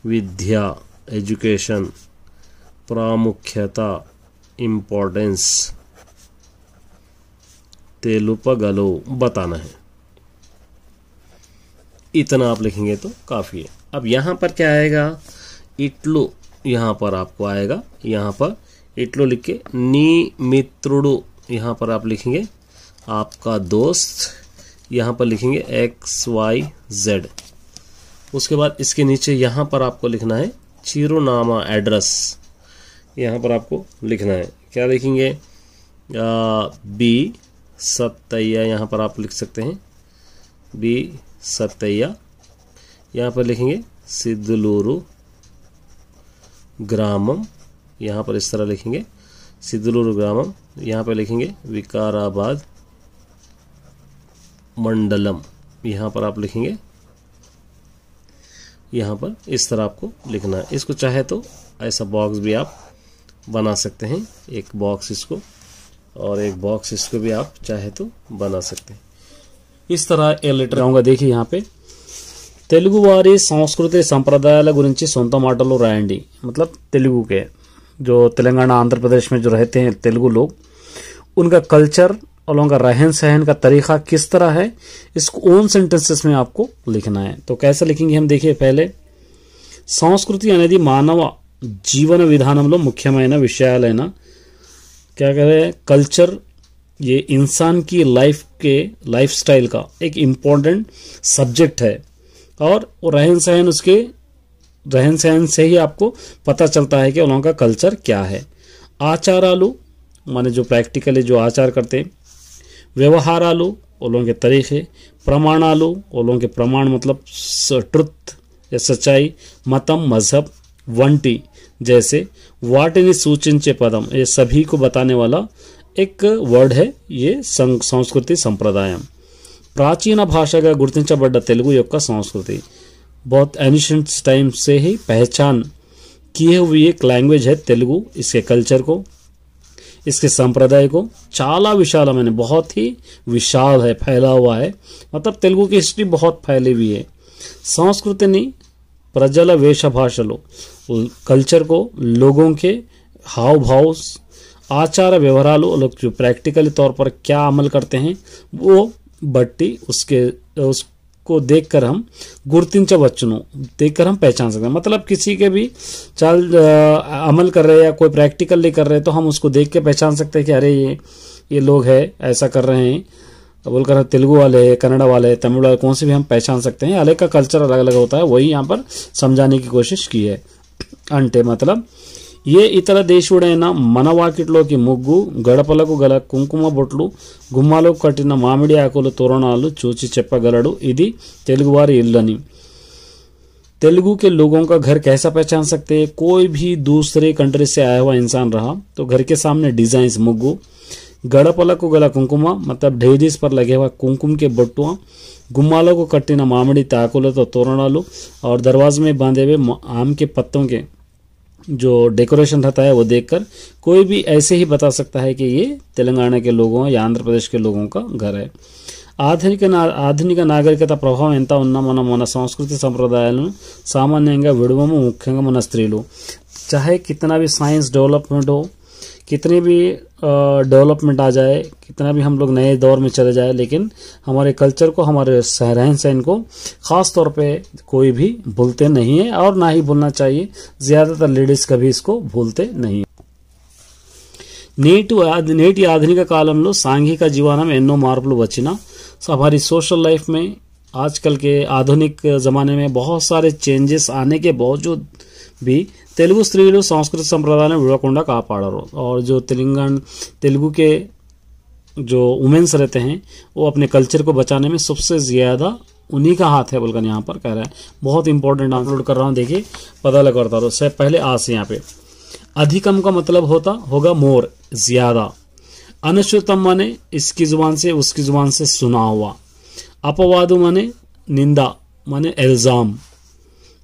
विद्या एजुकेशन, प्रामुख्यता इम्पोर्टेंस, तेलुपगलो बताना है। इतना आप लिखेंगे तो काफ़ी है। अब यहाँ पर क्या आएगा, इट्लू, यहाँ पर आपको आएगा, यहाँ पर इट्लू लिख के नी मित्रुडु, यहाँ पर आप लिखेंगे आपका दोस्त, यहाँ पर लिखेंगे XYZ। उसके बाद इसके नीचे यहाँ पर आपको लिखना है चिरुनामा एड्रेस, यहाँ पर आपको लिखना है, क्या लिखेंगे, बी सत्तैया, यहाँ पर आप लिख सकते हैं बी सत्तैया। यहाँ पर लिखेंगे सिद्धलूरु ग्रामम, यहाँ पर इस तरह लिखेंगे सिद्धलूरु ग्रामम। यहाँ पर लिखेंगे विकाराबाद मंडलम, यहाँ पर आप लिखेंगे, यहाँ पर इस तरह आपको लिखना है। इसको चाहे तो ऐसा बॉक्स भी आप बना सकते हैं, एक बॉक्स इसको और एक बॉक्स इसको भी आप चाहे तो बना सकते हैं। इस तरह ए लेटर आऊँगा। देखिए यहाँ पे తెలుగు వారి సంస్కృతి సంప్రదాయాల గురించి సొంత మాటల్లో రాయండి। मतलब तेलुगु के जो तेलंगाना आंध्र प्रदेश में जो रहते हैं तेलुगु लोग, उनका कल्चर और उनका रहन सहन का तरीका किस तरह है, इसको ओन सेंटेंसेस में आपको लिखना है। तो कैसे लिखेंगे हम, देखिए पहले సంస్కృతి అనేది మానవ జీవన విధానంలో ముఖ్యమైన విషయాలైన, क्या कह रहे हैं, कल्चर ये इंसान की लाइफ के लाइफ स्टाइल का एक इम्पोर्टेंट सब्जेक्ट है। और रहन सहन, उसके रहन सहन से ही आपको पता चलता है कि उन लोगों का कल्चर क्या है। आचारालु माने जो प्रैक्टिकली जो आचार करते हैं, व्यवहारालु उन लोगों के तरीके, प्रमाणालु उन लोगों के प्रमाण मतलब ट्रुथ या सच्चाई, मतम मजहब, वंटी जैसे वाटिनी सूचिंचे पदम, ये सभी को बताने वाला एक वर्ड है ये संस्कृति संप्रदायम। ప్రాచీన భాషగా గుర్తించబడ్డ తెలుగు యొక్క సంస్కృతి, बहुत एनिशेंट टाइम से ही पहचान किए हुई एक लैंग्वेज है तेलुगु। इसके कल्चर को, इसके संप्रदाय को చాలా విశాలమైన, बहुत ही विशाल है, फैला हुआ है। मतलब तेलुगु की हिस्ट्री बहुत फैली हुई है। संस्कृतिని ప్రజల వేషభాషలు, कल्चर को लोगों के हाव भाव, आचार व्यवहारालु, लोग जो प्रैक्टिकली तौर पर क्या अमल करते हैं वो बट्टी उसको देखकर हम गुर्तिंचवच्चुनु, देखकर हम पहचान सकते हैं। मतलब किसी के भी चाल अमल कर रहे हैं या कोई प्रैक्टिकली कर रहे हैं तो हम उसको देख के पहचान सकते हैं कि अरे ये लोग है ऐसा कर रहे हैं, बोलकर तेलुगु वाले है, कन्नड़ वाले, तमिल वाले, कौन से भी हम पहचान सकते हैं। अलग का कल्चर अलग अलग होता है, वही यहाँ पर समझाने की कोशिश की है। अंटे मतलब ఏ ఇతర దేశుడైన మనవాకిట్లోకి ముగ్గు, గడపలకు గల కుంకుమ బొట్లు, గుమ్మాలకు కట్టిన మామిడి ఆకుల తోరణాలు చూచి చెప్పగలడు ఇది తెలుగువారి ఇల్లని। तेलुगु के लोगों का घर कैसा पहचान सकते हैं, कोई भी दूसरे कंट्री से आया हुआ इंसान रहा तो घर के सामने डिजाइन मुग्गु, गड़पलकु गला कुंकुमा मतलब ढेरीस पर लगे हुआ कुंकुम के बट्टुआ, गुम्मालों को कट्टिना मामिडी ताकुलतो तोरणालु और दरवाजे में बांधे हुए आम के पत्तों के जो डेकोरेशन रहता है वो देखकर कोई भी ऐसे ही बता सकता है कि ये तेलंगाना के लोगों या आंध्र प्रदेश के लोगों का घर है। ఆధునిక నాగరికత ప్రభావం ఎంత ఉన్నా మన సంస్కృతి సంప్రదాయాలను సామాన్యంగా విడువము, ముఖ్యంగా మన స్త్రీలు। चाहे कितना भी साइंस डेवलपमेंट हो, कितनी भी डेवलपमेंट आ जाए, कितना भी हम लोग नए दौर में चले जाए, लेकिन हमारे कल्चर को, हमारे रहन सहन को ख़ास तौर पे कोई भी भूलते नहीं है और ना ही भूलना चाहिए। ज़्यादातर लेडीज़ कभी इसको भूलते नहीं। నేటి ఆధునిక కాలంలో సాంఘిక జీవనం ఎన్నో మార్పులు వచ్చినా हमारी सोशल लाइफ में आजकल के आधुनिक ज़माने में बहुत सारे चेंजेस आने के बावजूद भी तेलुगु स्त्रीలు संस्कृत संप्रदाय विड़कunda कापाड़ो। और जो तेलुगु के जो वुमेन्स रहते हैं वो अपने कल्चर को बचाने में सबसे ज़्यादा उन्हीं का हाथ है बोलकर यहाँ पर कह रहा है। बहुत इंपॉर्टेंट अपलोड कर रहा हूँ, देखिए पता लगा रहा हूँ। सबसे पहले आस यहाँ पे अधिकम का मतलब होगा मोर, ज़्यादा। अनश्रुतम माने इसकी जुबान से उसकी जुबान से सुना हुआ। अपवादु माने निंदा माने इल्जाम।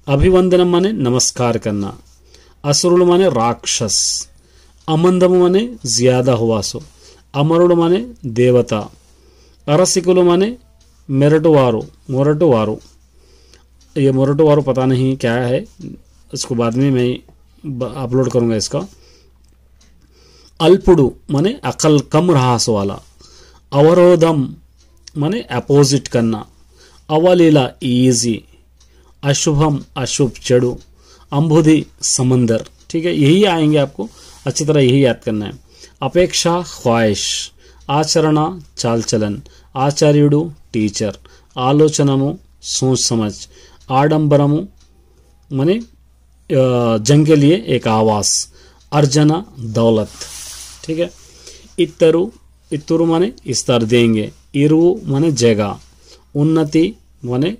अभिवंदनम माने नमस्कार करना। असुरुल माने राक्षस। अमंदम माने ज्यादा हुआ सो। अमरुड़ माने देवता। अरसिकुल माने मोरटुवारो। ये मोरटुवारो पता नहीं क्या है, इसको बाद में मैं अपलोड करूंगा इसका। अल्पुडु माने अकल कम रहास वाला। अवरोधम माने अपोजिट करना। अवलीला इजी। अशुभम अशुभ चढ़ू। अंबुधि समंदर। ठीक है, यही आएंगे, आपको अच्छी तरह यही याद करना है। अपेक्षा ख्वाहिश। आचरण चाल चलन। आचार्युडु टीचर। आलोचनमु सोच समझ। आडंबरमु माने जंग के लिए एक आवास। अर्जना दौलत। ठीक है। इत्तरु माने स्तर देंगे। इरुवु माने जगह। उन्नति माने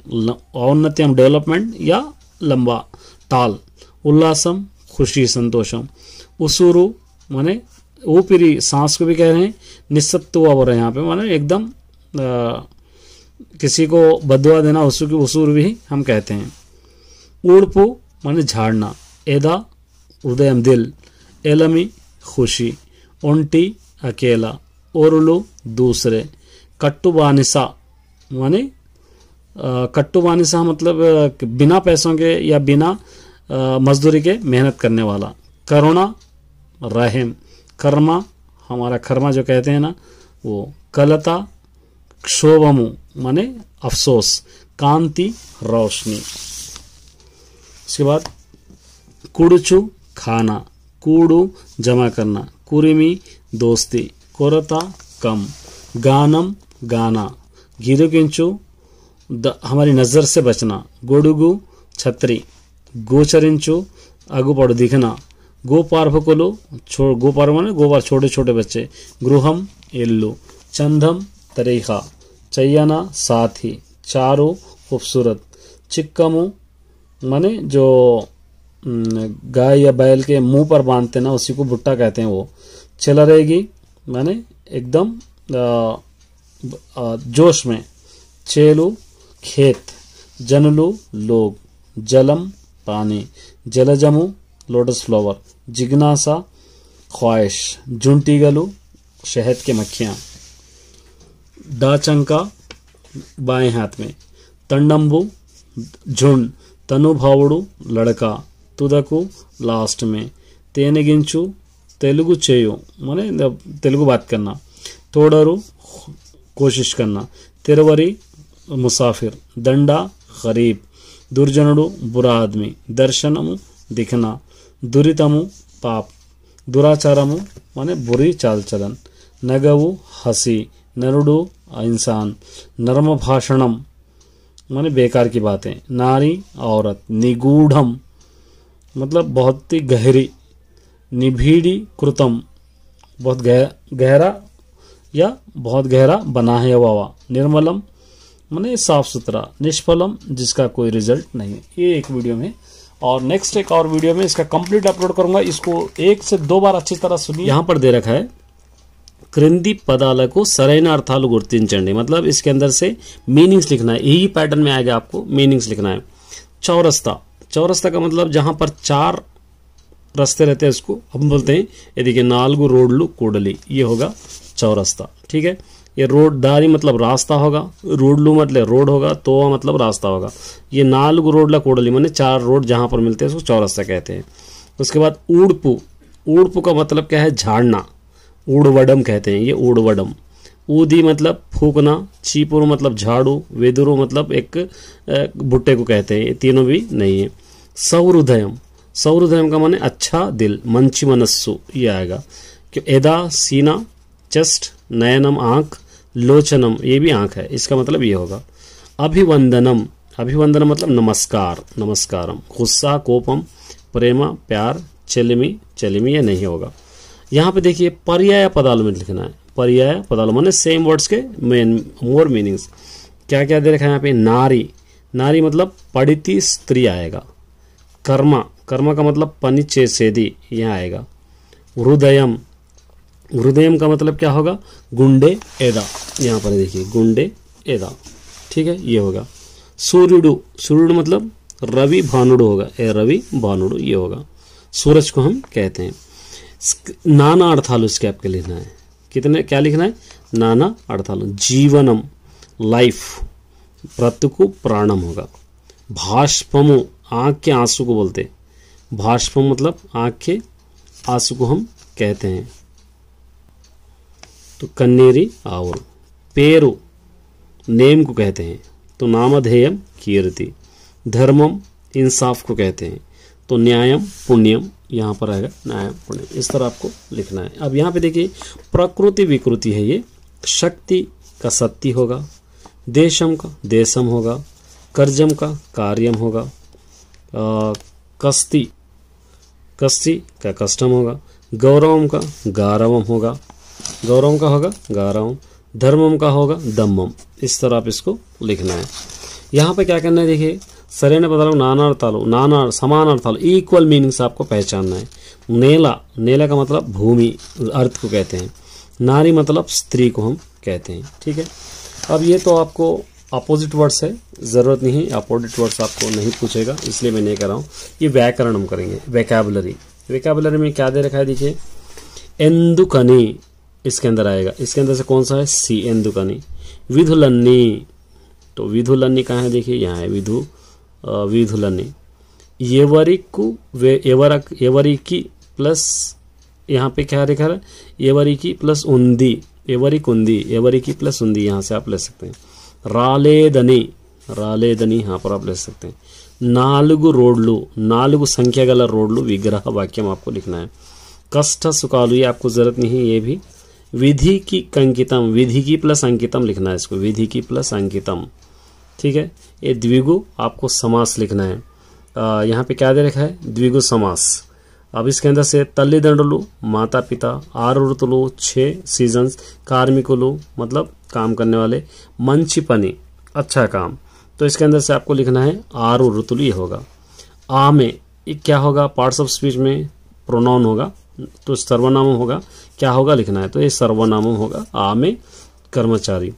औन्नति हम डेवलपमेंट या लंबा टाल। उल्लासम खुशी संतोषम। उसूरु माने ऊपिरी, सांस को भी कह रहे हैं। निस्सत्तु हो रहा है यहाँ पे, माने एकदम किसी को बदुआ देना उसूर भी हम कहते हैं। ऊड़पु माने झाड़ना। एदा हृदय दिल। एलमी खुशी। ओंटी अकेला। ओरुलु दूसरे। कट्टुबानिसा माने कट्टुबानिसा मतलब बिना पैसों के या बिना मजदूरी के मेहनत करने वाला। करुणा रहम। कर्मा हमारा खर्मा जो कहते हैं ना वो। कलता क्षोभमु माने अफसोस। कांति रोशनी। उसके बाद कुड़चु खाना। कूड़ू जमा करना। कुरिमी दोस्ती। कोरता कम। गानम गाना। गिरुकिंचु हमारी नज़र से बचना। गोडुगु छतरी। गोचरिंचु अगुपड़ दिखना। गोपार्भकुलु गोपार माने गोपार छोटे छोटे बच्चे। गृहम इल्लू। चंदम तरीका। चय्यना साथी। चारू खूबसूरत। चिक्कमु माने जो गाय या बैल के मुंह पर बांधते ना उसी को भुट्टा कहते हैं वो। चलरेगी माने एकदम जोश में। चेलू खेत। जनलू लोग। जलम पानी। जलजमु लोटस फ्लावर। जिज्ञासा ख्वाहिश। जुंटीगलू शहद के मक्खियाँ। डाचंका बाएं हाथ में। तंडम्बु झुंड। तनुभावुडु लड़का। तुदकु लास्ट में। तेनगिंचु तेलुगु चेयु माने तेलुगु बात करना। तोड़रू कोशिश करना। तिरवरी मुसाफिर। दंडा गरीब। दुर्जनुडु बुरा आदमी। दर्शनमु दिखना। दुरितमु पाप। दुराचारमु माने बुरी चाल चलन। नगवु हंसी। नरुडु इंसान। नर्म भाषणम माने बेकार की बातें। नारी औरत। निगूढ़म मतलब बहुत ही गहरी। निभीड़ी कृतम बहुत गहरा या बहुत गहरा बना है वावा। निर्मलम माने साफ सुथरा। निष्फलम जिसका कोई रिजल्ट नहीं है। ये एक वीडियो में, और नेक्स्ट एक और वीडियो में इसका कंप्लीट अपलोड करूंगा। इसको 1 से 2 बार अच्छी तरह सुनिए। यहाँ पर दे रखा है क्रिंदी पदाలకు సరైన అర్థాలు గుర్తించండి। मतलब इसके अंदर से मीनिंग्स लिखना है। यही पैटर्न में आएगा, आपको मीनिंग्स लिखना है। चौरस्ता। चौरस्ता का मतलब जहां पर 4 रास्ते रहते हैं उसको हम बोलते हैं, ये देखिए नालगु रोडलू कूडली, ये होगा चौरस्ता। ठीक है, ये रोड दारी मतलब रास्ता होगा, रोडलू मतलब रोड होगा, तो मतलब रास्ता होगा। ये नालगु रोडला कूडली माने 4 रोड जहां पर मिलते हैं उसको चौरस्ता कहते हैं। उसके बाद ऊड़पू, ऊड़पू का मतलब क्या है, झाड़ना, ऊड़वडम कहते हैं, ये ऊड़वडम। ऊदी मतलब फूकना, चीपुर मतलब झाड़ू, वेदुरु मतलब एक भुट्टे को कहते हैं, ये तीनों भी नहीं है। सौहृदयम, सौहृदयम का माने अच्छा दिल, मंची मनस्सु ये आएगा। एदा सीना, चेस्ट, नयनम आंख, लोचनम ये भी आंख है, इसका मतलब ये होगा। अभिवंदनम, अभिवंदनम मतलब नमस्कार, नमस्कारम। गुस्सा, कोपम, प्रेमा, प्यार, चलिमी, चलिमी ये नहीं होगा। यहाँ पे देखिए पर्याय पदालु में लिखना है, पर्याय पदालु माने सेम वर्ड्स के मोर मीनिंग्स। क्या क्या दे रखा है यहाँ पे, नारी, नारी मतलब पढ़ती स्त्री आएगा। कर्मा, कर्मा का मतलब पनिचे सेदी यहाँ आएगा। हृदयम, हृदयम का मतलब क्या होगा, गुंडे एदा, यहाँ पर देखिए गुंडे एदा। ठीक है, ये होगा। सूर्युडु, सूर्युडु मतलब रवि भानुडु होगा, ए रवि भानुडु ये होगा, सूरज को हम कहते हैं। नाना अर्थालु इसके आपके लिखना है, कितने क्या लिखना है, नाना अर्थालु। जीवनम लाइफ, प्रत्यकु प्राणम होगा। भाष्पमु आंख के आंसू को बोलते, भाष्पम मतलब आंख के आंसू को हम कहते हैं। तो कन्नेरी आवर। पेरु नेम को कहते हैं, तो नामधेयम कीर्ति। धर्मम इंसाफ को कहते हैं, तो न्यायम पुण्यम यहाँ पर आएगा, न्याय पुण्य। इस तरह आपको लिखना है। अब यहाँ पे देखिए प्रकृति विकृति है, ये शक्ति का शक्ति होगा, देशम का देशम होगा, कर्जम का कार्यम होगा, कस्ती कस्ती का कष्टम होगा, गौरवम का गारवम होगा, गौरवम का होगा गारवम, धर्मम का होगा दम्मम। इस तरह आप इसको लिखना है। यहाँ पे क्या करना है, देखिए सరైన पदार्थों नाना अर्थालु, नाना समान अर्थालु, इक्वल मीनिंग्स आपको पहचानना है। नेला, नेला का मतलब भूमि, अर्थ को कहते हैं। नारी मतलब स्त्री को हम कहते हैं। ठीक है, अब ये तो आपको अपोजिट वर्ड्स है, जरूरत नहीं है, अपोजिट वर्ड्स आपको नहीं पूछेगा, इसलिए मैं नहीं कर रहा हूँ। ये व्याकरण हम करेंगे, वैकेबुलरी। वैकेबुलरी में क्या दे रखा है, देखिए एंदुकनी इसके अंदर आएगा, इसके अंदर से कौन सा है, सी एंदुकनी। विधुलन्नी, तो विधुलन्नी कहाँ है, देखिए यहाँ है विधु विधुलन्नी। येवरिकु येवरिकी प्लस यहाँ पे क्या लिखा है, येवरिकी प्लस उन्दी, येवरिक उन्दी, येवरिकी प्लस उन्दी, यहाँ से आप ले सकते हैं। रालेदनी, रालेदनी यहाँ पर आप ले सकते हैं। नालुगु रोडलू, नालुगु संख्या गला रोडलू विग्रह वाक्यम आपको लिखना है। कष्ट सुकालु ये आपको जरूरत नहीं है, ये भी। विधि की कंकितम, विधि की प्लस अंकितम लिखना है इसको, विधि की प्लस अंकितम। ठीक है, ये द्विगु आपको समास लिखना है। यहाँ पे क्या दे रखा है, द्विगु समास। अब इसके अंदर से तल्लिदंडुलु माता पिता, 6 ऋतुलु 6 सीजन्स, कार्मिकुलु मतलब काम करने वाले, मंची पनी अच्छा काम। तो इसके अंदर से आपको लिखना है 6 ऋतुलु ये होगा। आ में ये क्या होगा, पार्ट्स ऑफ स्पीच में प्रोनाउन होगा, तो सर्वनाम होगा, क्या होगा लिखना है, तो ये सर्वनाम होगा। आ में कर्मचारी।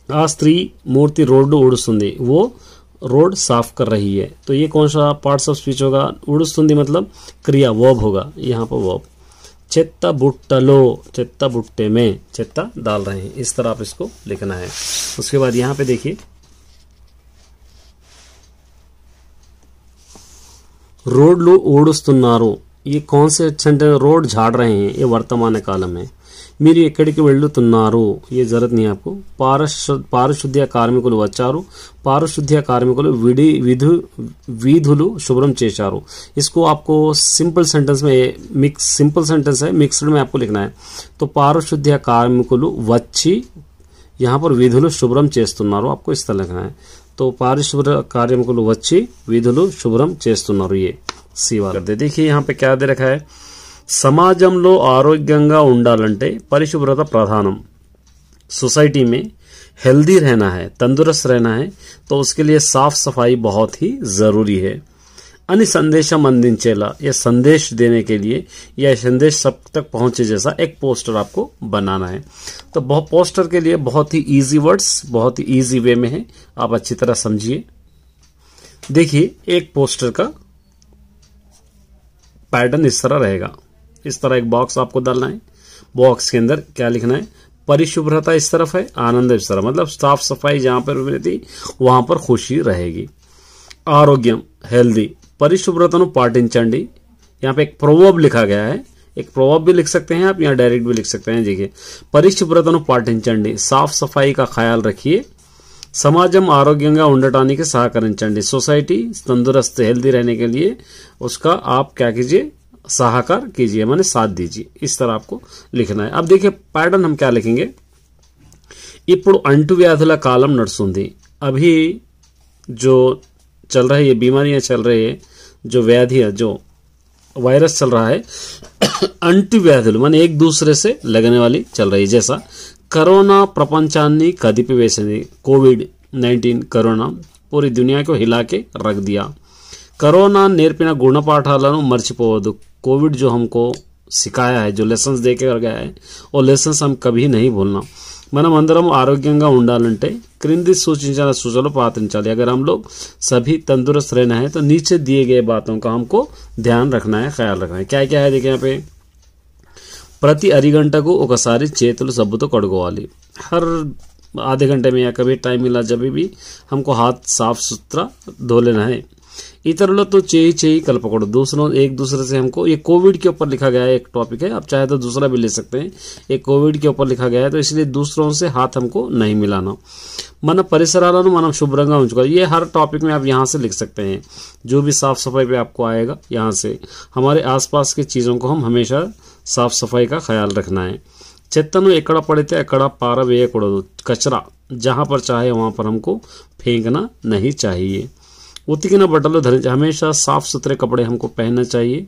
आ स्त्री मूर्ति रोड उड़ुस्तुंदी, वो रोड साफ कर रही है, तो ये कौन सा पार्ट्स ऑफ स्पीच होगा, उड़ुस्तुंदी मतलब क्रिया, वर्ब होगा यहाँ पर वर्ब। चेत्ता बुट्टलो, चेत्ता बुट्टे में चेत्ता डाल रहे हैं, इस तरह आप इसको लिखना है। उसके बाद यहाँ पे देखिए रोडलू ओडुस्तुन्नारू, ये कौन से सेंटेंस, रोड झाड़ रहे हैं, ये वर्तमान कालम है। మీరు ఎక్కడికి వెళ్తున్నారు, ये जरूरत नहीं है आपको। పారిశుద్ధ్య కార్మికులు వచ్చారు, పారిశుద్ధ్య కార్మికులు వీధులు శుభ్రం చేశారు। इसको आपको सिंपल सेंटेंस में, मिक्स सिंपल सेंटेंस है, मिक्स्ड में आपको लिखना है। तो పారిశుద్ధ్య కార్మికులు వచ్చి यहाँ पर వీధులు శుభ్రం చేస్తున్నారు, आपको इस तरह लिखना है। तो పారిశుద్ధ్య కార్మికులు వచ్చి వీధులు శుభ్రం చేస్తున్నారు, ये सी वाला कर दे। देखिए यहाँ पे क्या दे रखा है, సమాజంలో ఆరోగ్యంగా ఉండాలంటే పరిశుభ్రత ప్రధానం। सोसाइटी में हेल्दी रहना है, तंदुरुस्त रहना है, तो उसके लिए साफ सफाई बहुत ही जरूरी है। अनि संदेशम अंदिंचेला, यह संदेश देने के लिए, यह संदेश सब तक पहुंचे जैसा एक पोस्टर आपको बनाना है। तो बहुत पोस्टर के लिए बहुत ही इजी वर्ड्स, बहुत ही इजी वे में है, आप अच्छी तरह समझिए। देखिए एक पोस्टर का पैटर्न इस तरह रहेगा। इस तरह एक बॉक्स आपको डालना है, बॉक्स के अंदर क्या लिखना है, परिशुभ्रता इस तरफ है, आनंद इस तरफ, मतलब साफ सफाई जहां पर रहती वहां पर खुशी रहेगी। आरोग्यम हेल्दी, परिशुभ्रतनु पाटिंचंडी, यहाँ पे एक प्रोवर्ब लिखा गया है, एक प्रोवर्ब भी लिख सकते हैं आप, यहाँ डायरेक्ट भी लिख सकते हैं। देखिए, परिशुभ्रतनु पाटिंचंडी, साफ सफाई का ख्याल रखिए। समाजम आरोग्यंगा उंडटानी के सहकరింचंडी, सोसाइटी तंदुरुस्त हेल्दी रहने के लिए उसका आप क्या कीजिए, सहाकार कीजिए, माने साथ दीजिए। इस तरह आपको लिखना है। अब देखिए पैटर्न हम क्या लिखेंगे, इप्पुडु अंटुव्याधुला कालम नडुस्तुंदी, अभी जो चल रहा है, ये बीमारियां चल रही है, जो व्याधियां, जो वायरस चल रहा है, अंटुव्याधुలు माने एक दूसरे से लगने वाली चल रही है। जैसा करोना प्रपंचाన్ని కదిపివేసింది, कोविड-19 कोरोना पूरी दुनिया को हिला के रख दिया। करोना నేర్పిన గుణపాఠాలను మర్చిపోవద్దు, कोविड जो हमको सिखाया है, जो लेसन्स दे के गया है, वो लेसन्स हम कभी नहीं भूलना। మనం అందరం ఆరోగ్యంగా ఉండాలంటే క్రింది సూచించిన సూచనలు పాటించాలి। अगर हम लोग सभी तंदुरुस्त रहना है तो नीचे दिए गए बातों का हमको ध्यान रखना है, ख्याल रखना है। क्या क्या है देखिए यहाँ पे, ప్రతి అరిగంటకు ఒకసారి చేతులు సబ్బుతో కడుక్కోవాలి। हर आधे घंटे में या कभी टाइम मिला जब भी हमको हाथ साफ सुथरा धो लेना है। इतरुलतो చేయి చేయి కలపకూడదు, दूसरों एक दूसरे से हमको, ये कोविड के ऊपर लिखा गया है, एक टॉपिक है, आप चाहे तो दूसरा भी ले सकते हैं। ये कोविड के ऊपर लिखा गया है तो इसलिए दूसरों से हाथ हमको नहीं मिलाना। మన పరిసరాలను మనం శుభ్రంగా ఉంచుకోవాలి, ये हर टॉपिक में आप यहाँ से लिख सकते हैं। जो भी साफ सफाई पे आपको आएगा यहाँ से, हमारे आसपास की चीज़ों को हम हमेशा साफ सफाई का ख्याल रखना है। చెత్తను ఎక్కడ పడితే అక్కడ పారవేయకూడదు, कचरा जहाँ पर चाहे वहाँ पर हमको फेंकना नहीं चाहिए। उतिकिन बटलो धरिंच, हमेशा साफ सुथरे कपड़े हमको पहनना चाहिए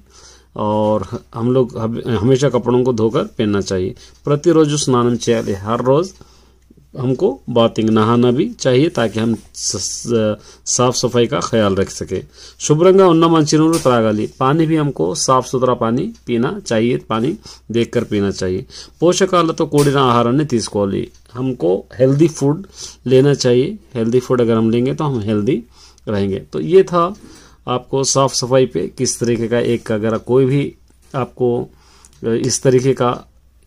और हम लोग हमेशा कपड़ों को धोकर पहनना चाहिए। प्रतिरोज स्नानम చేయాలి, हर रोज हमको बाथिंग नहाना भी चाहिए ताकि हम साफ सफाई का ख्याल रख सके। శుభ్రంగా ఉన్న మంచినీరు త్రాగాలి, पानी भी हमको साफ सुथरा पानी पीना चाहिए, पानी देखकर पीना चाहिए। పోషకాలతో కూడిన ఆహారాన్ని తీసుకోవాలి, हमको हेल्दी फूड लेना चाहिए। हेल्दी फूड अगर हम लेंगे तो हम हेल्दी रहेंगे। तो ये था आपको साफ सफाई पे किस तरीके का एक, अगर कोई भी आपको इस तरीके का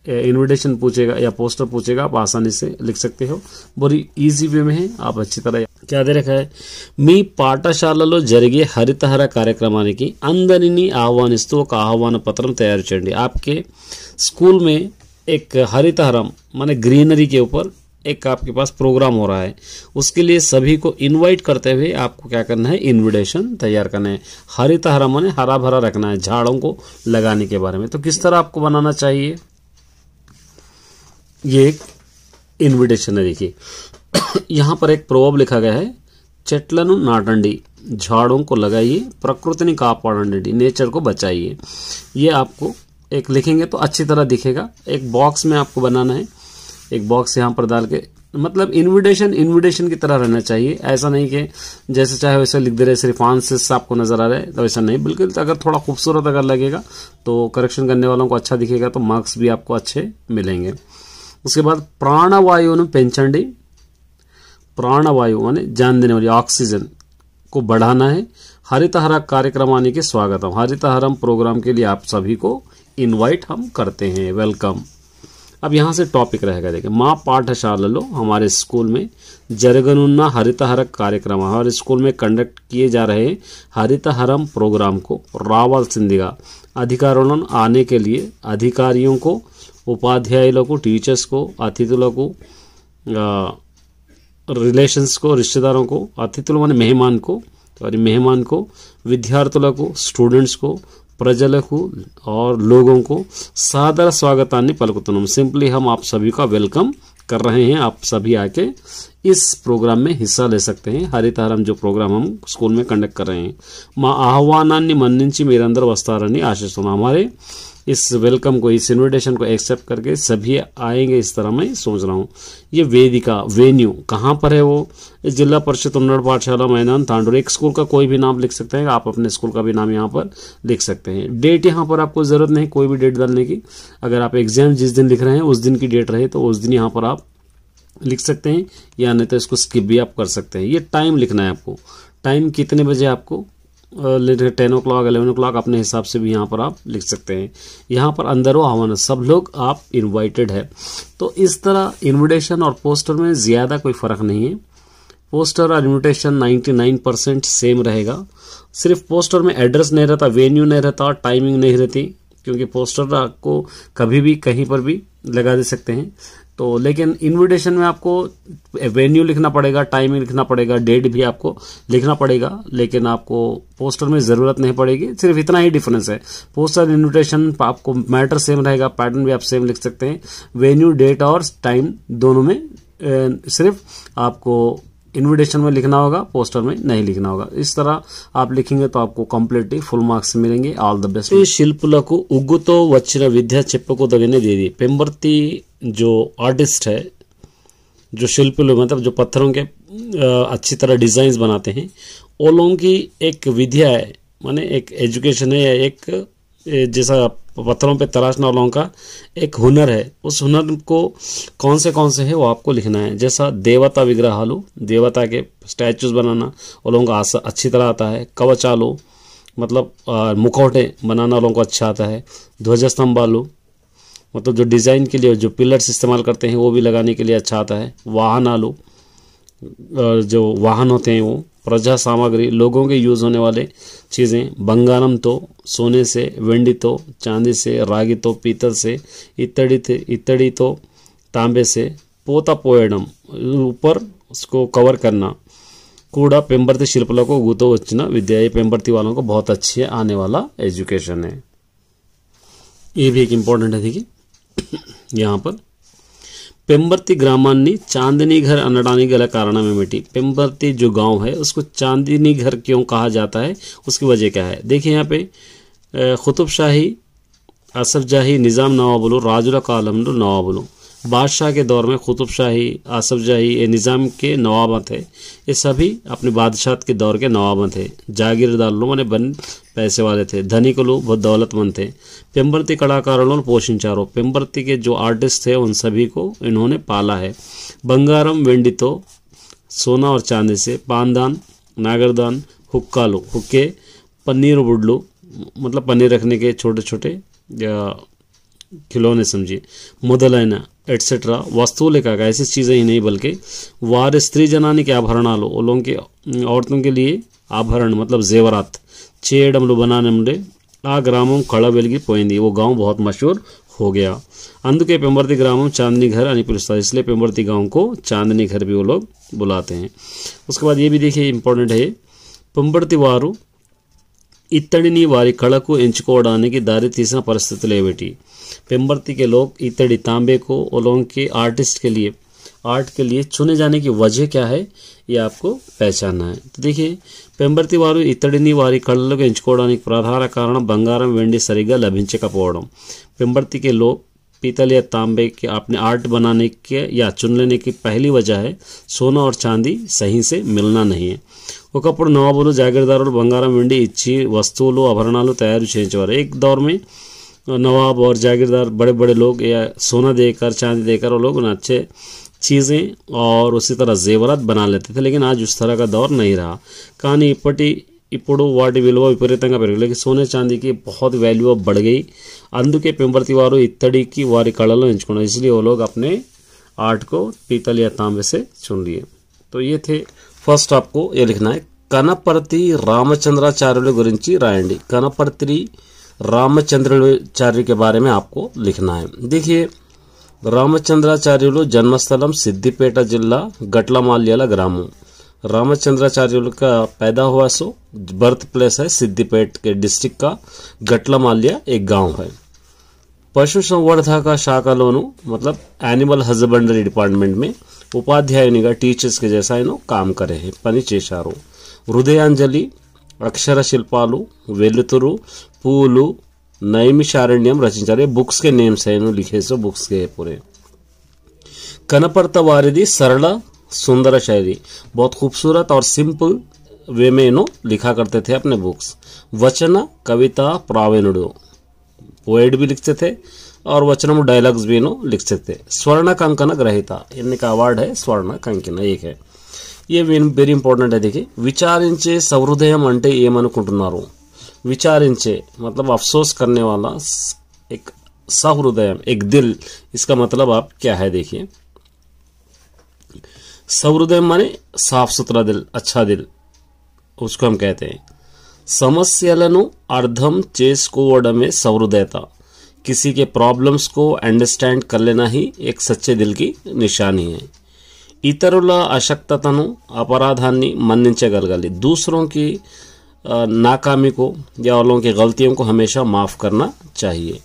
इनविटेशन पूछेगा या पोस्टर पूछेगा, आप आसानी से लिख सकते हो, बड़ी इजी वे में है, आप अच्छी तरह। क्या दे रखा है, మీ పాఠశాలలో జరిగే హరితహార కార్యక్రమానికి అందరినీ ఆహ్వానిస్తూ ఒక ఆహ్వాన పత్రం తయారు చేయండి। आपके स्कूल में एक हरितहारम माने ग्रीनरी के ऊपर एक आपके पास प्रोग्राम हो रहा है, उसके लिए सभी को इनवाइट करते हुए आपको क्या करना है, इनविटेशन तैयार करना है। हरितहारा माने हरा भरा रखना है, झाड़ों को लगाने के बारे में। तो किस तरह आपको बनाना चाहिए, ये एक इनविटेशन है। देखिए यहाँ पर एक प्रोवर्ब लिखा गया है, చెట్లను నాటండి, झाड़ों को लगाइए, प्रकृतिని కాపాడండి, नेचर को बचाइए। ये आपको एक लिखेंगे तो अच्छी तरह दिखेगा। एक बॉक्स में आपको बनाना है, एक बॉक्स यहाँ पर डाल के, मतलब इनविटेशन की तरह रहना चाहिए। ऐसा नहीं कि जैसे चाहे वैसे लिख दे रहे, सिर्फ आंसर्स आपको नजर आ रहा है, तो ऐसा नहीं, बिल्कुल। अगर थोड़ा खूबसूरत अगर लगेगा तो करेक्शन करने वालों को अच्छा दिखेगा, तो मार्क्स भी आपको अच्छे मिलेंगे। उसके बाद प्राणवायुవును పెంచండి, प्राणवायु माने जान देने वाली ऑक्सीजन को बढ़ाना है। हरितहार कार्यक्रमाనికి स्वागतम, हरितहारम प्रोग्राम के लिए आप सभी को इनवाइट हम करते हैं, वेलकम। अब यहाँ से टॉपिक रहेगा, देखिए, మా పాఠశాలలో हमारे स्कूल में జరగనున్న हरितहार कार्यक्रम, हमारे स्कूल में कंडक्ट किए जा रहे हरितहारम प्रोग्राम को రావాల్సిందిగా अधिकारों आने के लिए अधिकारियों को, उपाध्यायुలకు, टीचर्स को, अतिथुలకు, रिलेशंस को, रिश्तेदारों को, अतिथुలు माने मेहमान को, और मेहमान को, विद्यार्थुలకు, स्टूडेंट्स को, प्रजలకు और लोगों को सादर स्वागताన్ని పలుకుతున్నాం। सिंपली हम आप सभी का वेलकम कर रहे हैं, आप सभी आके इस प्रोग्राम में हिस्सा ले सकते हैं। हरितहाరం जो प्रोग्राम हम स्कूल में कंडक्ट कर रहे हैं, మా ఆహ్వానాన్ని మన్నించి మీరందరూ వస్తారని ఆశిస్తున్నాం। हमारे इस वेलकम को, इस इन्विटेशन को एक्सेप्ट करके सभी आएंगे, इस तरह मैं सोच रहा हूँ। ये वेदिका, वेन्यू कहाँ पर है, वो जिला परिषद उन्नड़ पाठशाला मैदान तांडुर। एक स्कूल का कोई भी नाम लिख सकते हैं, आप अपने स्कूल का भी नाम यहाँ पर लिख सकते हैं। डेट यहाँ पर आपको जरूरत नहीं कोई भी डेट डालने की, अगर आप एग्जाम जिस दिन लिख रहे हैं उस दिन की डेट रहे तो उस दिन यहाँ पर आप लिख सकते हैं, या नहीं तो इसको स्किप भी आप कर सकते हैं। ये टाइम लिखना है आपको, टाइम कितने बजे आपको 10 o'clock 11 o'clock अपने हिसाब से भी यहाँ पर आप लिख सकते हैं। यहाँ पर अंदरो आह्वान, सब लोग आप इनवाइटेड है। तो इस तरह इनविटेशन और पोस्टर में ज़्यादा कोई फ़र्क नहीं है। पोस्टर और इनविटेशन 99% सेम रहेगा। सिर्फ पोस्टर में एड्रेस नहीं रहता, वेन्यू नहीं रहता, टाइमिंग नहीं रहती, क्योंकि पोस्टर आपको कभी भी कहीं पर भी लगा दे सकते हैं। तो लेकिन इनविटेशन में आपको वेन्यू लिखना पड़ेगा, टाइमिंग लिखना पड़ेगा, डेट भी आपको लिखना पड़ेगा, लेकिन आपको पोस्टर में ज़रूरत नहीं पड़ेगी। सिर्फ इतना ही डिफरेंस है। पोस्टर इनविटेशन आपको मैटर सेम रहेगा, पैटर्न भी आप सेम लिख सकते हैं। वेन्यू, डेट और टाइम दोनों में सिर्फ आपको इनविटेशन में लिखना होगा, पोस्टर में नहीं लिखना होगा। इस तरह आप लिखेंगे तो आपको कंप्लीटली फुल మార్క్స్ मिलेंगे। All the best. ఈ శిల్పులకు ఉగ్గుతో వచ్చిన విద్య చెప్పుకోదగినది ఇది। पेम्बर्ती जो आर्टिस्ट है, जो शिल्पी लोग मतलब जो पत्थरों के अच्छी तरह डिजाइन्स बनाते हैं, वो लोगों की एक विद्या है, माने एक एजुकेशन है, या एक जैसा पत्थरों पे तराशना वालों का एक हुनर है। उस हुनर को कौन से है वो आपको लिखना है। जैसा देवता विग्रहालु, देवता के स्टैचूज बनाना वो लोगों को अच्छी तरह आता है। कवचालु मतलब मुखौटे बनाना लोगों को अच्छा आता है। ध्वजस्तंभालु मतलब जो डिज़ाइन के लिए जो पिलर्स इस्तेमाल करते हैं वो भी लगाने के लिए अच्छा आता है। वाहनालु जो वाहन होते हैं वो। प्रजा सामग्री लोगों के यूज़ होने वाले चीज़ें। बंगारम तो सोने से, वेंडी तो चांदी से, रागी तो पीतल से, इत्तड़ी तो तांबे से। पोता पोयडम ऊपर उसको कवर करना। कूड़ा पेम्बर्ती शिल्पला को गुतो वच्चिना विद्या, ये पेम्बर्ती वालों को बहुत अच्छी आने वाला एजुकेशन है। ये भी एक इम्पोर्टेंट है। देखिए यहाँ पर पेम्बर्ती ग्रामाన్ని चांदनी घर అనడానికి గల కారణం ఏమిటి? पेम्बर्ती जो गांव है उसको चांदनी घर क्यों कहा जाता है, उसकी वजह क्या है? देखिए यहाँ पे कुतुब शाही, असफ जाही, निज़ाम नवाबुలు, రాజుల కాలంలో नवाबुలు। बादशाह के दौर में कुतुब शाही, आसफ जाही, ये निज़ाम के नवाब थे। ये सभी अपने बादशाह के दौर के नवाब थे। जागीरदार लोग ने बन पैसे वाले थे, धनिक लोग बहुत दौलतमंद थे। पेम्बर्ती कलाकारों पोषिंचारो, पेम्बर्ती के जो आर्टिस्ट थे उन सभी को इन्होंने पाला है। बंगारम वेंडी तो सोना और चांदी से। पानदान, नागरदान, हुक्कालू हुक्के, पनीर बुडलू मतलब पनीर रखने के छोटे छोटे खिलौने समझिए। मुदलैना एटसेट्रा वस्तुओं का ऐसी चीज़ें ही नहीं बल्कि वार स्त्री जनानी के आभरणालू, लोगों के औरतों के लिए आभरण मतलब जेवरात చేయడంలో बनाने आ ग्रामం कళ వెలిగిపోయింది। वो गांव बहुत मशहूर हो गया। అందుకే पेम्बर्ती ग्रामం चांदनी घर అని పిలుస్తారు, इसलिए पेम्बर्ती गांव को चांदनी घर भी वो लोग बुलाते हैं। उसके बाद ये भी देखिए इंपॉर्टेंट है। पेम्बर्ती వారు ఇత్తడిని వారి కళకు ఎంచుకోవడానికి దారి తీసిన పరిస్థితులు ఏమిటి? पेम्बर्ती के लोग इत्तड़ी तांबे को लोगों के आर्टिस्ट के लिए आर्ट के लिए चुने जाने की वजह क्या है, ये आपको पहचानना है। तो देखिए पेम्बर्ती వారు ఇత్తడిని వారి కళలకు ఎంచుకోవడానికి ప్రధాన కారణం బంగారం వెండి సరిగా లభించకపోవడం। पेम्बर्ती के लोग पीतल या तांबे के अपने आर्ट बनाने के या चुन लेने की पहली वजह है सोना और चांदी सही से मिलना नहीं है। ఒకప్పుడు నవాబులు జాగీర్దారులు బంగారం వెండి ఇచ్చి వస్తువులు ఆభరణాలు తయారు చేయించేవారు। एक दौर में नवाब और जागीरदार बड़े बड़े लोग या सोना देकर चांदी देकर वो लोग अच्छे चीज़ें और उसी तरह जेवरात बना लेते थे। लेकिन आज उस तरह का दौर नहीं रहा। కానీ ఇప్పుడు వాటి విలువ విపరీతంగా పెరిగింది, लेकिन सोने चांदी की बहुत वैल्यू अब बढ़ गई। అందుకే पेम्बर्ती వారు ఇత్తడికి వారి కళలో ఎంచుకున్నారు, इसलिए वो लोग अपने आर्ट को पीतल या तांबे से चुन लिए। तो ये थे। फर्स्ट आपको ये लिखना है కనపర్తి రామచంద్రాచార్యుల గురించి రాయండి। కనపర్తి रामचंद्राचार्य के बारे में आपको लिखना है। देखिए रामचंद्राचार्युలు जन्मस्थलम सिद्धिपेट जिला गटलमाल्याला ग्रामम। रामचंद्राचार्युలు का पैदा हुआ सो बर्थ प्लेस है सिद्धिपेट के डिस्ट्रिक्ट का गटलमाल्या एक गांव है। पशु संवर्धक शाखलोनु मतलब एनिमल हस्बेंडरी डिपार्टमेंट में उपाध्यायुनिगा टीचर्स के जैसा इन्हों काम करे हैं, पनी చేశారు। హృదయాంజలి, అక్షర శిల్పాలు, వెలుతురు, పూలు, నైమిషారణ్యం రచించారు। बुक्स के नेम्स है इन्होंने लिखे सो बुक्स के पूरे। कनपर्त वारिदी सरल सुंदर शायरी, बहुत खूबसूरत और सिंपल वे में इन्हों लिखा करते थे अपने बुक्स। वचन कविता प्रावीणुडु, पोएट भी लिखते थे और वचनम डायलॉग्स भी इन्हों लिखते थे। स्वर्ण कंकन ग्रहीता, इनका अवार्ड है स्वर्ण कंकन एक है। ये వెరీ ఇంపార్టెంట్ है। देखिए విచారించే సహృదయం అంటే ఏమనుకుంటున్నారు? विचारिंचे मतलब अफसोस करने वाला एक सहृदय, एक दिल, इसका मतलब आप क्या है? देखिए सहृदय माने साफ सुथरा दिल, अच्छा दिल, उसको हम कहते हैं। సమస్యలను అర్థం చేసుకోవడమే सहृदयता। किसी के प्रॉब्लम्स को अंडरस्टैंड कर लेना ही एक सच्चे दिल की निशानी है। ఇతరుల అశక్తతను, అపరాధాన్ని మన్నించగలగాలి। दूसरों की नाकामी को या वालों की गलतियों को हमेशा माफ करना चाहिए।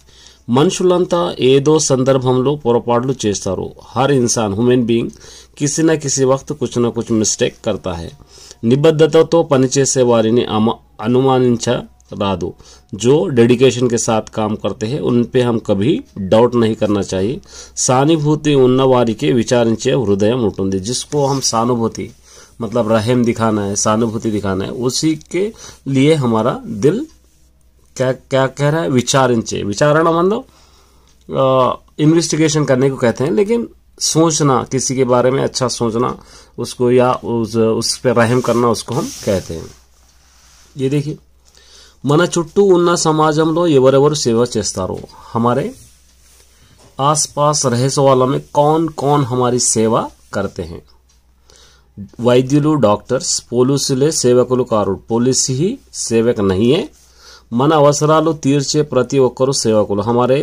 మనుషులంతా ఏదో సందర్భంలో పొరపాట్లు చేస్తారు। हर इंसान హ్యూమన్ బీయింగ్ किसी न किसी वक्त कुछ न कुछ मिस्टेक करता है। నిబద్ధతతో పనిచేసే వారిని అనుమానించరాదు। जो डेडिकेशन के साथ काम करते हैं उन पे हम कभी डाउट नहीं करना चाहिए। సానుభూతి ఉన్న వారికి విచారించే హృదయం ఉంటుంది। जिसको हम सहानुभूति मतलब रहम दिखाना है, सहानुभूति दिखाना है, उसी के लिए हमारा दिल क्या क्या कह रहा है? विचारिंचे। विचारणा मतलब इन्वेस्टिगेशन करने को कहते हैं, लेकिन सोचना, किसी के बारे में अच्छा सोचना उसको, या उस पे रहम करना, उसको हम कहते हैं। ये देखिए మన చుట్టూ ఉన్న సమాజంలో ఎవరెవరు సేవ చేస్తారో, हमारे आसपास रहे वालों में कौन कौन हमारी सेवा करते हैं? వైద్యులు, డాక్టర్స్, పోలీసులే సేవకులు కారు। పోలీస్ ही సేవक नहीं है। మన అవసరాలు తీర్చే ప్రతి ఒక్కరు సేవకులు। हमारे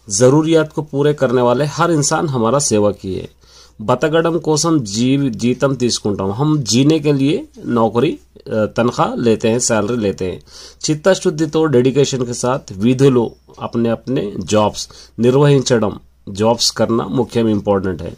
जरूरियात को पूरे करने वाले हर इंसान हमारा सेवक ही है। బతకడం కోసం జీతం తీసుకుంటాం। हम जीने के लिए नौकरी, तनख्वाह लेते हैं, सैलरी लेते हैं। చిత్తశుద్ధితో डेडिकेशन के साथ విధులు, अपने अपने जॉब्स నిర్వహించడం, जॉब्स करना मुख्य इंपॉर्टेंट है।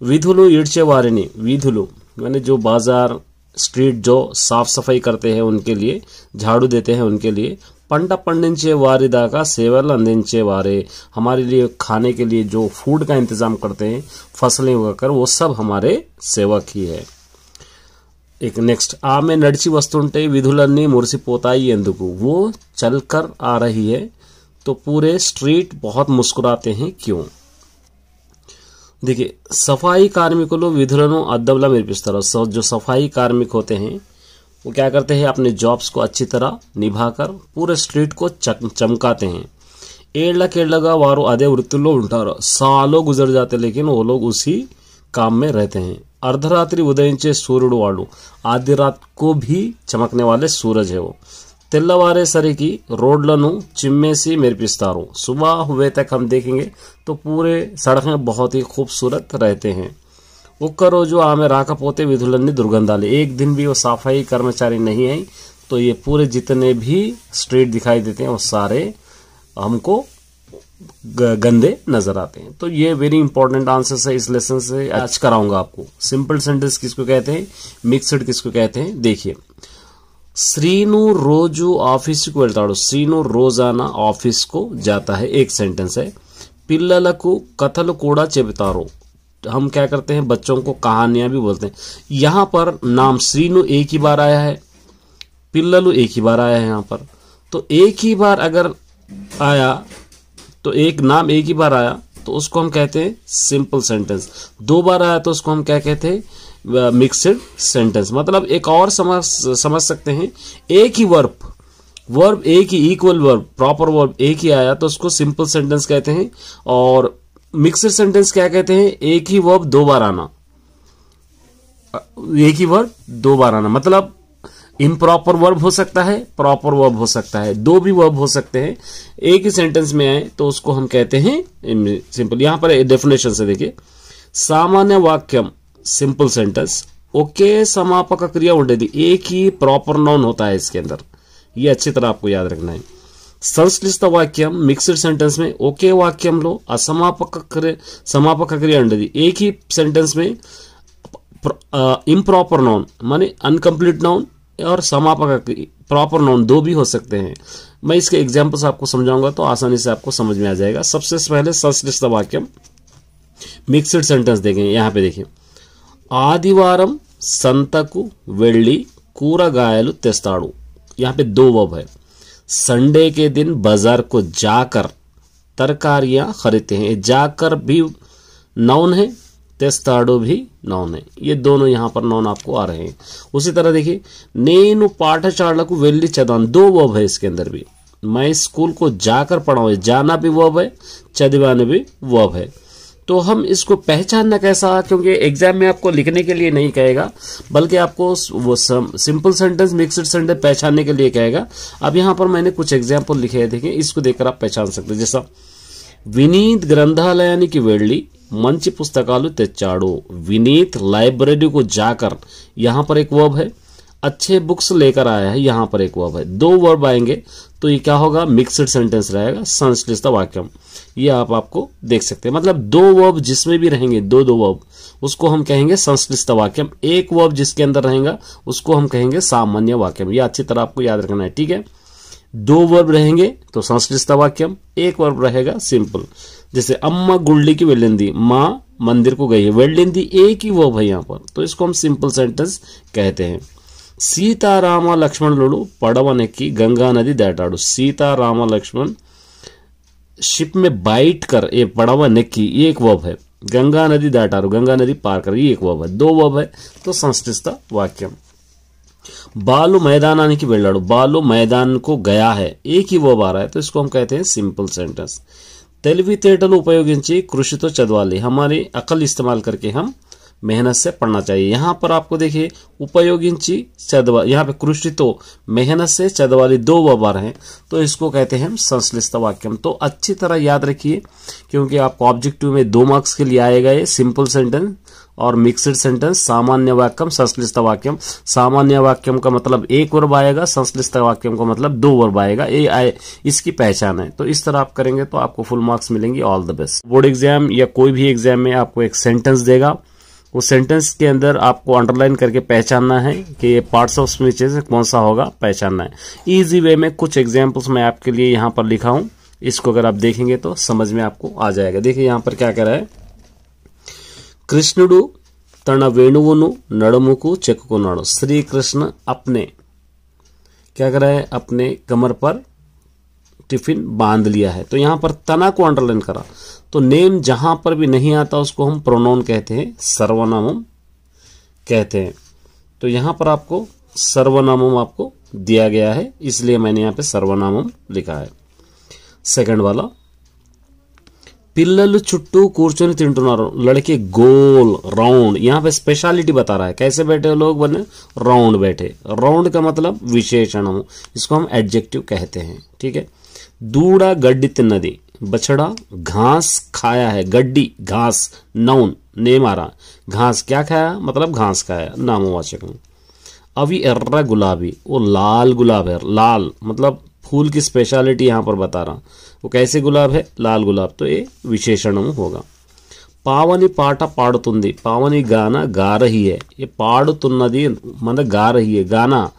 विधुलु इड्चे वारिनी, विधुलु यानी जो बाजार, स्ट्रीट जो साफ सफाई करते हैं उनके लिए, झाड़ू देते हैं उनके लिए। पंట पंడించే వారి దాకా సేవలు అందించే వారే, हमारे लिए खाने के लिए जो फूड का इंतजाम करते हैं, फसलें उगाकर, वो सब हमारे सेवक ही है। एक नेक्स्ट, ఆమె నడిచి వస్తుంటే విధులన్నీ మురిసిపోతాయి ఎందుకు? वो चलकर आ रही है तो पूरे स्ट्रीट बहुत मुस्कुराते हैं क्यों? देखिए सफाई कार्मिकुలు విధులను అద్దంలా మెరిపిస్తారు। जो सफाई कार्मिक होते हैं वो क्या करते हैं? अपने जॉब्स को अच्छी तरह निभाकर पूरे स्ट्रीट को चमकाते हैं। ఏళ్లకేళ్లగా వారు అదే వృత్తిలో ఉంటారు। सालों गुजर जाते लेकिन वो लोग उसी काम में रहते हैं। अर्धरात्रि ఉదయించే సూర్యుడు వాడు, आधी रात को भी चमकने वाले सूरज है वो। తెల్లవారేసరికి రోడ్లను చిమ్మేసి మెరిపిస్తారు। सुबह हुए तक हम देखेंगे तो पूरे सड़कें बहुत ही खूबसूरत रहते हैं। ఒక్క రోజు ఆమె రాకపోతే విధులన్నీ దుర్గంధాలు। एक दिन भी वो सफाई कर्मचारी नहीं आई तो ये पूरे जितने भी स्ट्रीट दिखाई देते हैं वो सारे हमको गंदे नजर आते हैं। तो ये वेरी इंपॉर्टेंट आंसर है इस लेसन से। आज कराऊंगा आपको। सिंपल सेंटेंस किसको कहते हैं? मिक्स्ड किसको कहते हैं? देखिए శ్రీను రోజు ఆఫీసుకు వెళ్తాడు। శ్రీను రోజానా ఆఫీస్ को जाता है, एक सेंटेंस है। పిల్లలకు కథలు కూడా చెబుతారు। हम क्या करते हैं? बच्चों को कहानियां भी बोलते हैं। यहाँ पर नाम श्रीनु एक ही बार आया है, पिल्ललु एक ही बार आया है। यहाँ पर तो एक ही बार अगर आया तो एक नाम एक ही बार आया तो उसको हम कहते हैं सिंपल सेंटेंस। दो बार आया तो उसको हम क्या कहते हैं? Mixed sentence. मतलब एक और समझ सकते हैं, एक ही वर्ब एक ही इक्वल वर्ब, प्रॉपर वर्ब एक ही आया तो उसको सिंपल सेंटेंस कहते हैं। और मिक्स्ड सेंटेंस क्या कहते हैं? एक ही वर्ब दो बार आना। एक ही वर्ब दो बार आना मतलब इम्प्रॉपर वर्ब हो सकता है, प्रॉपर वर्ब हो सकता है, दो भी वर्ब हो सकते हैं। एक ही सेंटेंस में आए तो उसको हम कहते हैं सिंपल। यहां पर डेफिनेशन से देखिए, सामान्य वाक्यम सिंपल सेंटेंस, ओके समापक क्रिया ఉండేది, एक ही प्रॉपर नाउन होता है इसके अंदर। ये अच्छी तरह आपको याद रखना है। సంశ్లిష్ట వాక్యం मिक्स्ड सेंटेंस में ఒకే వాక్యంలో समापक क्रिया ఉండేది। एक ही सेंटेंस में इम्प्रॉपर नाउन माने अनकंप्लीट नाउन और समापक प्रॉपर नाउन दो भी हो सकते हैं। मैं इसके एग्जांपल्स आपको समझाऊंगा तो आसानी से आपको समझ में आ जाएगा। सबसे पहले संश्लिष्ट वाक्यम मिक्स्ड सेंटेंस देखेंगे। यहाँ पे देखिए, ఆదివారం సంతకు వెళ్ళి కూరగాయలు తెస్తాడు। यहाँ पे दो वर्ब है। संडे के दिन बाजार को जाकर तरकारियां खरीदते हैं। जाकर भी नाउन है, तेस्ताड़ो भी नाउन है। ये दोनों यहाँ पर नाउन आपको आ रहे हैं। उसी तरह देखिए, नेनु पाठशाला को वेल्ली चदान, दो वर्ब है इसके अंदर भी। मैं स्कूल को जाकर पढ़ाऊँ, जाना भी वर्ब है, चदवाने भी वर्ब है। तो हम इसको पहचानना कैसा, क्योंकि एग्जाम में आपको लिखने के लिए नहीं कहेगा, बल्कि आपको वो सिंपल सेंटेंस, मिक्स्ड सेंटेंस पहचानने के लिए कहेगा। अब यहाँ पर मैंने कुछ एग्जाम्पल लिखे हैं, देखिए इसको देखकर आप पहचान सकते हैं। जैसा विनीत ग्रंथालयाనికి వెళ్ళి మంచి పుస్తకాలు తెచ్చాడు। विनीत लाइब्रेरी को जाकर, यहाँ पर एक वर्ब है, अच्छे बुक्स लेकर आया है, यहाँ पर एक वर्ब है। दो वर्ब आएंगे तो ये क्या होगा, मिक्स्ड सेंटेंस रहेगा, संश्लिष्ट वाक्यम। ये आपको देख सकते हैं, मतलब दो वर्ब जिसमें भी रहेंगे, दो वर्ब, उसको हम कहेंगे संश्लिष्ट वाक्यम। एक वर्ब जिसके अंदर रहेगा उसको हम कहेंगे सामान्य वाक्यम। ये अच्छी तरह आपको याद रखना है, ठीक है। दो वर्ब रहेंगे तो संश्लिष्ट वाक्यम, एक वर्ब रहेगा सिंपल। जैसे अम्मा गुल्डी की वेल्लिंदी, माँ मंदिर को गई है, वेल्लिंदी एक ही वर्ब है यहाँ पर, तो इसको हम सिंपल सेंटेंस कहते हैं। सीताराम लक्ष्मणुलु पड़वनेक्की गंगा नदी दाटाडु। सीताराम लक्ष्मण शिप में बैठ कर, ये पड़वा नेक्की, ये एक वर्ब है। गंगा नदी दाटारू, गंगा नदी पार कर, ये एक वर्ब है। दो वर्ब है तो संश्लिष्ट वाक्यम। बालू मैदानाనికి వెళ్ళాడు, बालू मैदान को गया है, एक ही वर्ब आ रहा है, तो इसको हम कहते हैं सिंपल सेंटेंस। తెలివితేటలు ఉపయోగించి కృషితో చదవాలి, हमारी अकल इस्तेमाल करके हम मेहनत से पढ़ना चाहिए। यहाँ पर आपको देखिए उपयोगिंची चदवा, यहाँ पे कृषितो मेहनत से चदवाली दो वर्ब आ रहे हैं, तो इसको कहते हैं हम संश्लिष्ट वाक्यम। तो अच्छी तरह याद रखिए, क्योंकि आपको ऑब्जेक्टिव में 2 मार्क्स के लिए आएगा ये सिंपल सेंटेंस और मिक्स्ड सेंटेंस, सामान्य वाक्यम, संश्लिष्ट वाक्यम। सामान्य वाक्यम का मतलब एक वर्ब आएगा, संश्लिष्ट वाक्यम का मतलब 2 वर्ब आएगा, ये इसकी पहचान है। तो इस तरह आप करेंगे तो आपको फुल मार्क्स मिलेंगे। All the best. Board exam या कोई भी एग्जाम में आपको एक सेंटेंस देगा, उस सेंटेंस के अंदर आपको अंडरलाइन करके पहचानना है कि ये पार्ट्स ऑफ स्पीच से कौन सा होगा, पहचानना है। इजी वे में कुछ एग्जाम्पल्स मैं आपके लिए यहाँ पर लिखा हूं, इसको अगर आप देखेंगे तो समझ में आपको आ जाएगा। देखिए यहाँ पर क्या कह रहा है, कृष्णुडु तन वेणुवुनु नडमुकु चेक्कुकुन्नाडु। श्री कृष्ण अपने क्या कर रहा है, अपने कमर पर टिफिन बांध लिया है। तो यहाँ पर तना को अंडरलाइन करा, तो नेम जहां पर भी नहीं आता उसको हम प्रोनाउन कहते हैं, सर्वनामम कहते हैं। तो यहां पर आपको सर्वनामम आपको दिया गया है, इसलिए मैंने यहां पे सर्वनामम लिखा है। सेकंड वाला, पिल्ललु चुट्टू కూర్చొని తింటున్నారు, लड़के गोल राउंड, यहाँ पे स्पेशलिटी बता रहा है, कैसे बैठे लोग बने, राउंड बैठे। राउंड का मतलब विशेषण, इसको हम एडजेक्टिव कहते हैं, ठीक है। दूड़ा गड्डी तिन्नदी, बछड़ा घास खाया है, गड्डी घास, नाउन, नेम आ रहा, घास क्या खाया मतलब घास खाया, नामवाचक। अभी एर्रा गुलाबी, वो लाल गुलाब है, लाल मतलब फूल की स्पेशलिटी यहाँ पर बता रहा, वो कैसे गुलाब है, लाल गुलाब, तो ये विशेषण होगा। पावनी पाटा पाड़ुतुंदी, पावनी गाना गा रही है, ये पाड़ुतुन्नदी मतलब गा रही है, गाना,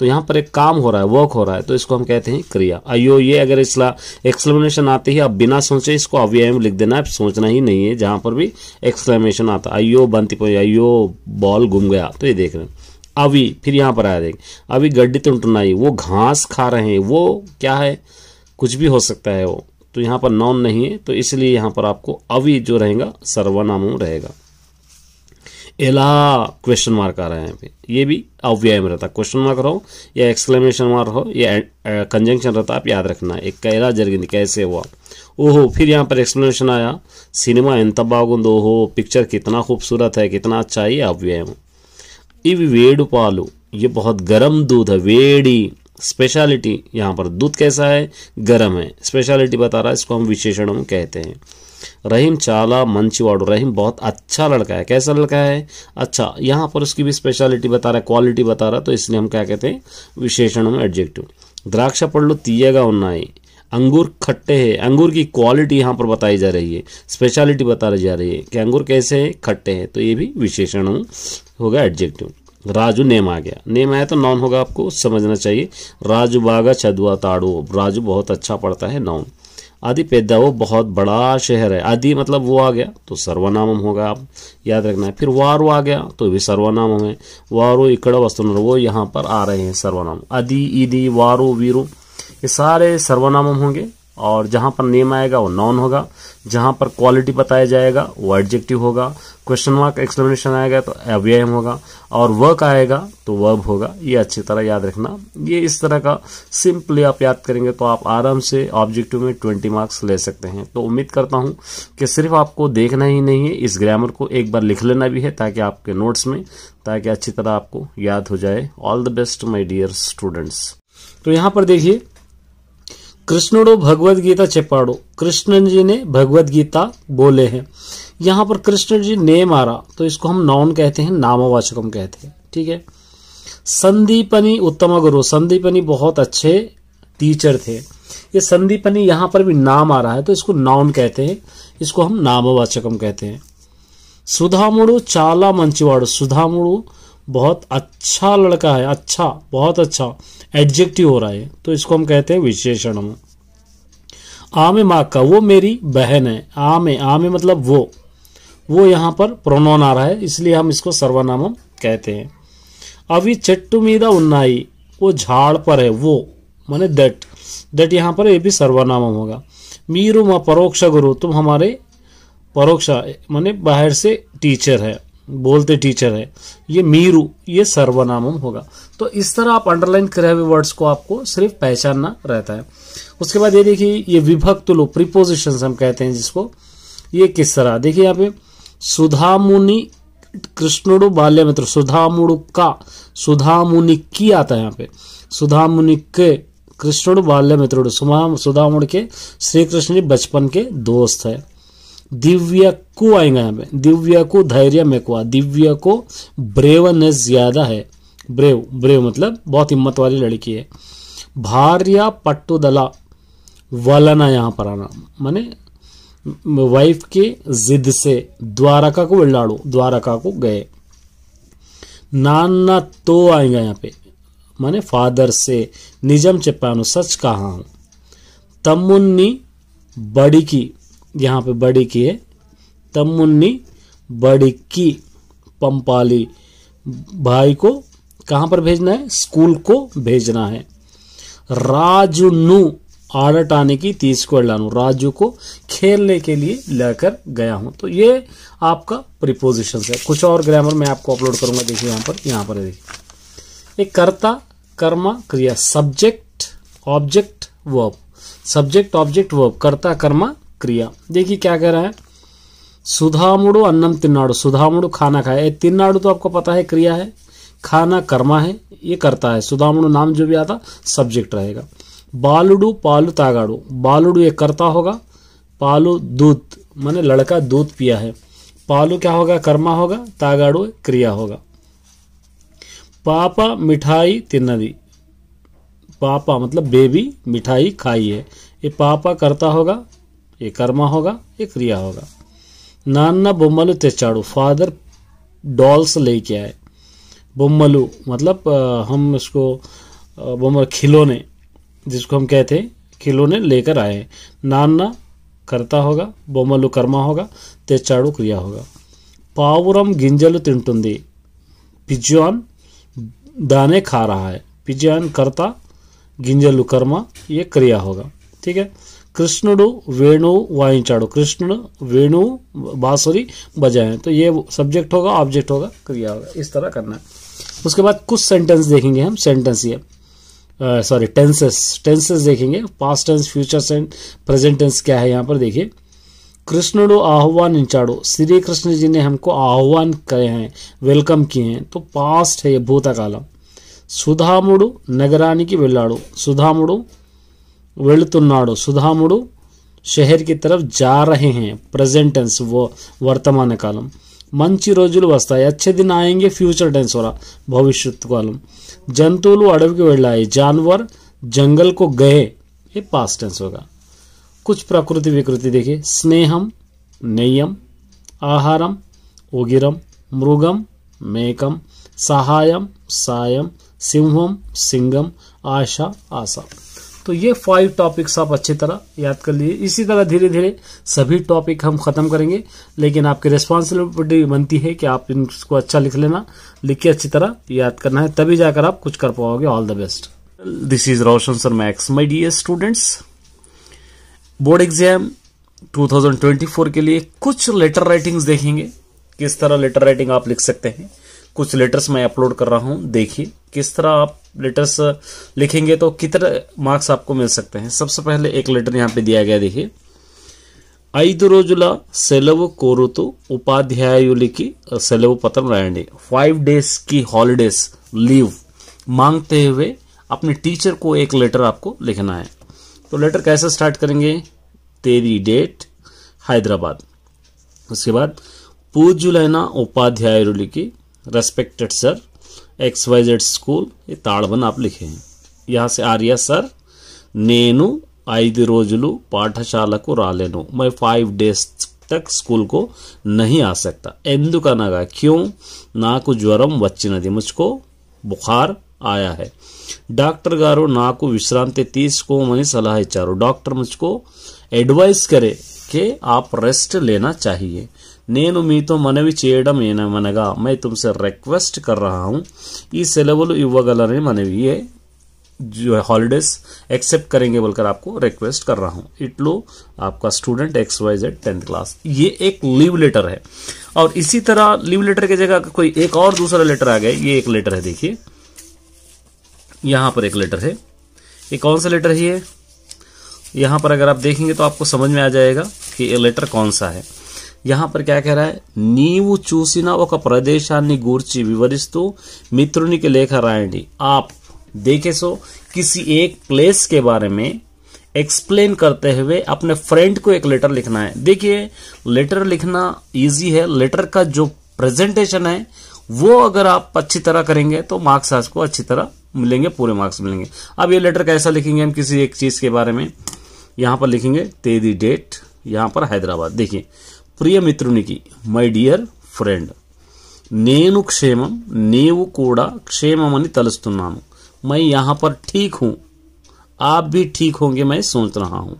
तो यहाँ पर एक काम हो रहा है, वर्क हो रहा है, तो इसको हम कहते हैं क्रिया। अयो, ये अगर इसला एक्सक्लेमेशन आती है, आप बिना सोचे इसको अव्यय में लिख देना है, सोचना ही नहीं है। जहां पर भी एक्सक्लेमेशन आता, अयो बंती पोई, अयो बॉल गुम गया, तो ये देख रहे हैं। अभी फिर यहाँ पर आया, देख अभी गड्डी तुंटुनाई, वो घास खा रहे हैं, वो क्या है, कुछ भी हो सकता है वो, तो यहाँ पर नाउन नहीं है, तो इसलिए यहाँ पर आपको अभी जो रहेगा सर्वनाम रहेगा। एला क्वेश्चन मार्क आ रहा है यहाँ पे, ये भी अव्यय में रहता, क्वेश्चन मार्क रहो या एक्सक्लेमेशन मार्क हो या कंजंक्शन रहता, आप याद रखना। एक कैला जरिगिंदी, कैसे हुआ, ओहो, फिर यहाँ पर एक्सप्लेनेशन आया, सिनेमा एंत बागुंदो, ओहो पिक्चर कितना खूबसूरत है, कितना अच्छा है, ये अव्यय में। इवी वेडु पालू, ये बहुत गर्म दूध है, वेड़ी स्पेशलिटी, यहाँ पर दूध कैसा है, गर्म है, स्पेशलिटी बता रहा है, इसको हम विशेषण कहते हैं। रहीम चाला मंचीवाड़ू, रहीम बहुत अच्छा लड़का है, कैसा लड़का है, अच्छा, यहाँ पर उसकी भी स्पेशलिटी बता रहा है, क्वालिटी बता रहा है, तो इसलिए हम क्या कहते हैं, विशेषण में एडजेक्टिव। द्राक्ष पళ్ళు తీయగా ఉన్నాయి, अंगूर खट्टे हैं, अंगूर की क्वालिटी यहाँ पर बताई जा रही है, स्पेशलिटी बता जा रही है कि अंगूर कैसे है, खट्टे हैं, तो ये भी विशेषण होगा, एडजेक्टिव। राजू नेम आ गया, नेम आया तो नाउन होगा, आपको समझना चाहिए। राजू बागा चदुआ ताड़ू, राजू बहुत अच्छा पढ़ता है, नाउन। आदि पेदा, वो बहुत बड़ा शहर है, आदि मतलब वो आ गया तो सर्वनामम होगा, आप याद रखना है। फिर वारू आ गया तो भी सर्वनामम है, वारू इकड़ वस्तुनर, वो यहाँ पर आ रहे हैं सर्वनाम। आदि ईदी वारू वीरू, ये सारे सर्वनामम होंगे और जहां पर नेम आएगा वो नाउन होगा, जहां पर क्वालिटी बताया जाएगा वो एडजेक्टिव होगा, क्वेश्चन मार्क एक्सप्लेनेशन आएगा तो अव्ययम होगा, और वर्क आएगा तो वर्ब होगा। ये अच्छी तरह याद रखना। ये इस तरह का सिंपली आप याद करेंगे तो आप आराम से ऑब्जेक्टिव में 20 मार्क्स ले सकते हैं। तो उम्मीद करता हूं कि सिर्फ आपको देखना ही नहीं है, इस ग्रामर को एक बार लिख लेना भी है ताकि आपके नोट्स में, ताकि अच्छी तरह आपको याद हो जाए। All the best my dear students. तो यहां पर देखिए, कृष्णुडो भगवद गीता चेपाड़ो, कृष्ण जी ने भगवद गीता बोले हैं। यहां पर कृष्ण जी नेम आ रहा तो इसको हम नाउन कहते हैं, नामवाचकम कहते हैं, ठीक है। संदीपनी उत्तम गुरु, संदीपनी बहुत अच्छे टीचर थे। ये संदीपनी यहां पर भी नाम आ रहा है तो इसको नाउन कहते हैं, इसको हम नामवाचकम कहते हैं। सुधामुड़ु चाला मंचिवाड़ो, सुधामुड़ु बहुत अच्छा लड़का है, अच्छा, बहुत अच्छा, एडजेक्टिव हो रहा है तो इसको हम कहते हैं विशेषण। आमे माँ का, वो मेरी बहन है। आमे, आमे मतलब वो यहाँ पर प्रोनाउन आ रहा है इसलिए हम इसको सर्वनामम कहते हैं। अभी चट्टू मीदा उन्नाई, वो झाड़ पर है, वो माने दैट यहाँ पर ये भी सर्वनामम होगा। मीरू माँ परोक्ष गुरु, तुम हमारे परोक्ष माने बाहर से टीचर है, बोलते टीचर है। ये मीरू, ये सर्वनामम होगा। तो इस तरह आप अंडरलाइन करे हुए वर्ड्स को आपको सिर्फ पहचानना रहता है। उसके बाद ये देखिए, ये विभक्त लोग प्रीपोजिशंस हम कहते हैं जिसको, ये किस तरह देखिए यहाँ पे, सुधामुनि कृष्णुडु बाल्य मित्र, सुधामुडु का, सुधामुनि की आता है यहाँ पे, सुधामुनि के कृष्णुडु बाल्य मित्र, सुधामुनि के श्री कृष्ण जी बचपन के दोस्त है। दिव्य को आएगा यहाँ पे, दिव्य को धैर्य में कुआ, दिव्य को ब्रेवनेस ज्यादा है, ब्रेव मतलब बहुत हिम्मत वाली लड़की है। भार्या पट्टुदला, वलना यहाँ पर आना माने वाइफ के जिद से, द्वारका को वेल्लाड़ो, द्वारका को गए। नाना तो आएगा यहाँ पे माने फादर से, निजम चेप्पानु सच कहा हूं। तमुन्नी बड़ी की, यहाँ पे बड़ी की है, तमुन्नी बड़ी की, पंपाली भाई को कहां पर भेजना है, स्कूल को भेजना है। राजू नु आड़ट आने की 30 को लानू, राजू को खेलने के लिए लेकर गया हूं। तो ये आपका प्रीपोजिशन है। कुछ और ग्रामर मैं आपको अपलोड करूंगा, देखिए यहाँ पर देखिए, एक कर्ता कर्मा क्रिया, subject object verb, subject object verb, कर्ता कर्मा क्रिया। देखिए क्या कह रहा है, सुधामुड़ो अन्नम तिन्नाडु, सुधामुड़ो खाना खाए। तिन्नाडु तो आपको पता है क्रिया है, खाना कर्मा है, ये करता है। सुधामुड़ो नाम जो भी आता सब्जेक्ट रहेगा। बालुडू पालू तागाड़ू, बालुडू ये करता होगा, पालू दूध माने लड़का दूध पिया है, पालू क्या होगा, कर्मा होगा, तागाड़ू क्रिया होगा। पापा मिठाई तिन्नदी, पापा मतलब बेबी मिठाई खाई है, ये पापा करता होगा, ये कर्मा होगा, ये क्रिया होगा। नाना बोम्मलू तेचाड़ू, फादर डॉल्स लेके आए। बोम्मलू मतलब हम इसको बोम्मल खिलौने, जिसको हम कहते हैं खिलौने लेकर आए। नाना करता होगा, बोम्मलू कर्मा होगा, तेचाड़ू क्रिया होगा। पावुरम गिंजलू तिंटुंदी, पिजॉन दाने खा रहा है, पिजॉन करता, गिंजलू कर्मा, ये क्रिया होगा, ठीक है। कृष्णुडु वेणु वाइंचाड़ो, कृष्ण वेणु बांसुरी बजाएं, तो ये सब्जेक्ट होगा, ऑब्जेक्ट होगा, क्रिया होगा। इस तरह करना है। उसके बाद कुछ सेंटेंस देखेंगे हम, सेंटेंस ये सॉरी टेंसेस देखेंगे, past tense, future tense, present tense क्या है यहाँ पर देखिए। कृष्णुडु आह्वान इंचाड़ो, श्री कृष्ण जी ने हमको आह्वान करे हैं, वेलकम किए हैं, तो पास्ट है ये, भूतकालम। सुधामुडु नगरानी की वेल्लाड़ो, सुधामुडु वेलुतुन्नाडु, सुधामुडु शहर की तरफ जा रहे हैं, प्रेजेंट टेंस वो वर्तमान कालम। मंची रोजुलु वस्ताई, अच्छे दिन आएंगे, फ्यूचर टेंस हो रहा, भविष्य कालम। जंतुलु अडविकी वेल्लाई, जानवर जंगल को गए, ये पास्ट टेंस होगा। कुछ प्रकृति विकृति देखिए, स्नेहम नेयम, आहारम उगिरम, मृगम मेकम, सहायम सायम, सिंहम सिंगम, आशा आशा। तो ये 5 टॉपिक्स आप अच्छी तरह याद कर लिए। इसी तरह धीरे धीरे सभी टॉपिक हम खत्म करेंगे, लेकिन आपकी रिस्पॉन्सिबिलिटी बनती है कि आप इनको अच्छा लिख लेना, लिख के अच्छी तरह याद करना है, तभी जाकर आप कुछ कर पाओगे। All the best. This is Roshan sir Max, my dear students. Board exam 2024 के लिए कुछ लेटर राइटिंग्स देखेंगे, किस तरह लेटर राइटिंग आप लिख सकते हैं। कुछ लेटर्स मैं अपलोड कर रहा हूं, देखिए किस तरह आप लेटर्स लिखेंगे तो कितने मार्क्स आपको मिल सकते हैं। सबसे पहले एक लेटर यहां पे दिया गया, देखिए 5 రోజుల సెలవు కోరుతూ ఉపాధ్యాయులకి సెలవు పత్రం రాయండి। 5 days की हॉलीडेज लीव मांगते हुए अपने टीचर को एक लेटर आपको लिखना है। तो लेटर कैसे स्टार्ट करेंगे, तेरी डेट हैदराबाद, उसके बाद పూజ్యులైన ఉపాధ్యాయులకి रेस्पेक्टेड सर XYZ स्कूल, ये ताड़बन आप लिखे हैं। यहाँ से आर्या सर నేను 5 రోజులు పాఠశాలకు రాలేను, मैं 5 days तक स्कूल को नहीं आ सकता। ఎందుకనగా क्यों, నాకు జ్వరం వచ్చినది, मुझको बुखार आया है। డాక్టర్ గారు నాకు విశ్రాంతి తీసుకోమని సలహా ఇచ్చారు, डॉक्टर मुझको एडवाइस करे कि आप रेस्ट लेना चाहिए। నేను మీతో మనవి చేయడం ఏమనగా मैं तुमसे रिक्वेस्ट कर रहा हूं ఈ సెలవులు ఇవ్వగలరని మనవి, ये जो हॉलीडेज एक्सेप्ट करेंगे बोलकर आपको रिक्वेस्ट कर रहा हूं। इट लो आपका स्टूडेंट XYZ 10th क्लास, ये एक लीव लेटर है। और इसी तरह लीव लेटर की जगह कोई एक और दूसरा लेटर आ गया, ये एक लेटर है, देखिए यहां पर एक लेटर है। ये कौन सा लेटर है, ये यहां पर अगर आप देखेंगे तो आपको समझ में आ जाएगा कि ये लेटर कौन सा है। यहां पर क्या कह रहा है, నీవు చూసిన ఒక ప్రదేశాన్ని గూర్చి వివరిస్తూ మిత్రునికి లేఖ రాయండి। आप देखे सो किसी एक प्लेस के बारे में एक्सप्लेन करते हुए अपने फ्रेंड को एक लेटर लिखना है। देखिए लेटर लिखना इजी है, लेटर का जो प्रेजेंटेशन है वो अगर आप अच्छी तरह करेंगे तो मार्क्स आपको अच्छी तरह मिलेंगे, पूरे मार्क्स मिलेंगे। अब ये लेटर कैसा लिखेंगे हम, किसी एक चीज के बारे में यहां पर लिखेंगे तेरी डेट, यहां पर हैदराबाद। देखिए प्रिय మిత్రునికి మై డియర్ ఫ్రెండ్, నేను క్షేమం నీవు కూడా క్షేమమని తలుస్తున్నాను, मैं यहां पर ठीक हूं, आप भी ठीक होंगे मैं सोच रहा हूं।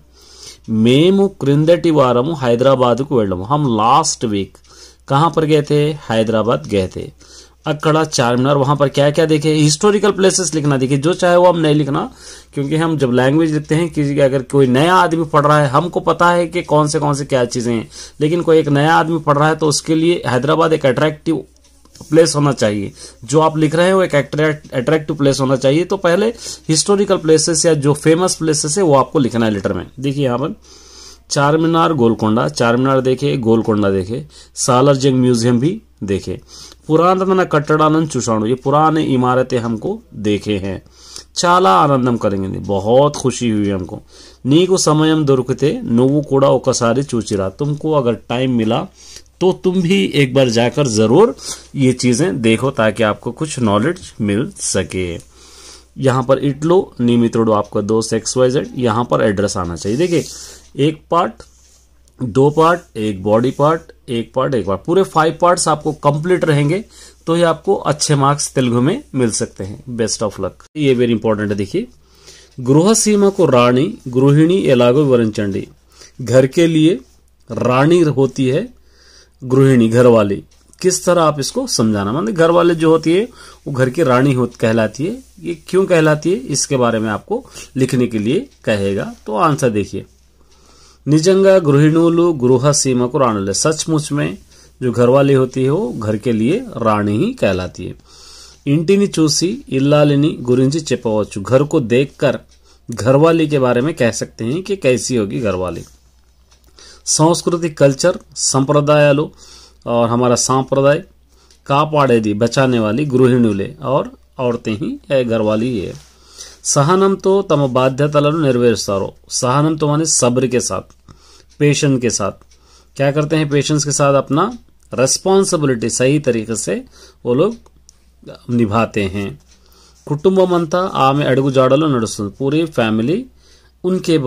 మేము క్రిందటి వారము హైదరాబాద్ కు వెళ్ళాము, हम लास्ट वीक कहां पर गए थे, हैदराबाद गए थे। अकड़ा चारमीनार, वहां पर क्या क्या देखे, हिस्टोरिकल प्लेसेस लिखना। देखिए जो चाहे वो हम नहीं लिखना, क्योंकि हम जब लैंग्वेज लिखते हैं कि अगर कोई नया आदमी पढ़ रहा है, हमको पता है कि कौन से क्या चीजें हैं, लेकिन कोई एक नया आदमी पढ़ रहा है तो उसके लिए हैदराबाद एक अट्रैक्टिव प्लेस होना चाहिए। जो आप लिख रहे हैं वो एक अट्रैक्टिव प्लेस होना चाहिए। तो पहले हिस्टोरिकल प्लेसेस या जो फेमस प्लेसेस है वो आपको लिखना है लेटर में। देखिए यहाँ पर चारमीनार, गोलकोंडा, चारमीनार देखे, गोलकोंडा देखे, सालारजंग म्यूजियम भी देखे, पुरातन कट्टड़ाలను చూశాను, ये पुराने इमारतें हमको देखे हैं, చాలా ఆనందం కలిగింది, बहुत खुशी हुई हमको। నీకు సమయం దొరికితే నువ్వు కూడా ఒకసారి చూచిరా, तुमको अगर टाइम मिला तो तुम भी एक बार जाकर जरूर ये चीजें देखो ताकि आपको कुछ नॉलेज मिल सके। यहां पर इटलो निमित्रोडो आपका दोस्त XYZ, यहां पर एड्रेस आना चाहिए। देखिए एक पार्ट, 2 पार्ट, एक बॉडी पार्ट, एक पार्ट, पूरे 5 पार्ट्स आपको कंप्लीट रहेंगे तो ये आपको अच्छे मार्क्स तेलुगु में मिल सकते हैं। बेस्ट ऑफ लक, ये वेरी इंपॉर्टेंट है। देखिए गृहसीमకు रानी गृहिणी एलागो विवरिंचंडी, घर के लिए रानी होती है गृहिणी, घर वाली, किस तरह आप इसको समझाना, मतलब घर वाले जो होती है वो घर की रानी कहलाती है। ये क्यों कहलाती है इसके बारे में आपको लिखने के लिए कहेगा। तो आंसर देखिए, निजंगा गृहिणुलु गृह सीमा को राणुले, सचमुच में जो घरवाली होती है वो घर के लिए रानी ही कहलाती है। इंटिनी चूसी इल्लालिनी गुरिंची చెప్పవచ్చు, घर को देखकर घरवाली के बारे में कह सकते हैं कि कैसी होगी घरवाली। सांस्कृतिक कल्चर, संप्रदायालु और हमारा सांप्रदाय, कापाड़ेदी बचाने वाली गृहिणुले और औरतें ही है, घरवाली है। సహనంతో తమ బాధ్యతలను నెరవేరుస్తారు, సహనంతో माने सब्र के साथ, पेशेंस के साथ, क्या करते हैं पेशेंस के साथ अपना रेस्पॉन्सिबिलिटी सही तरीके से वो लोग निभाते हैं। कुटुंबम अंता आमे अडुगु जाडलो नडुस्तुंदी, पूरी फैमिली उनके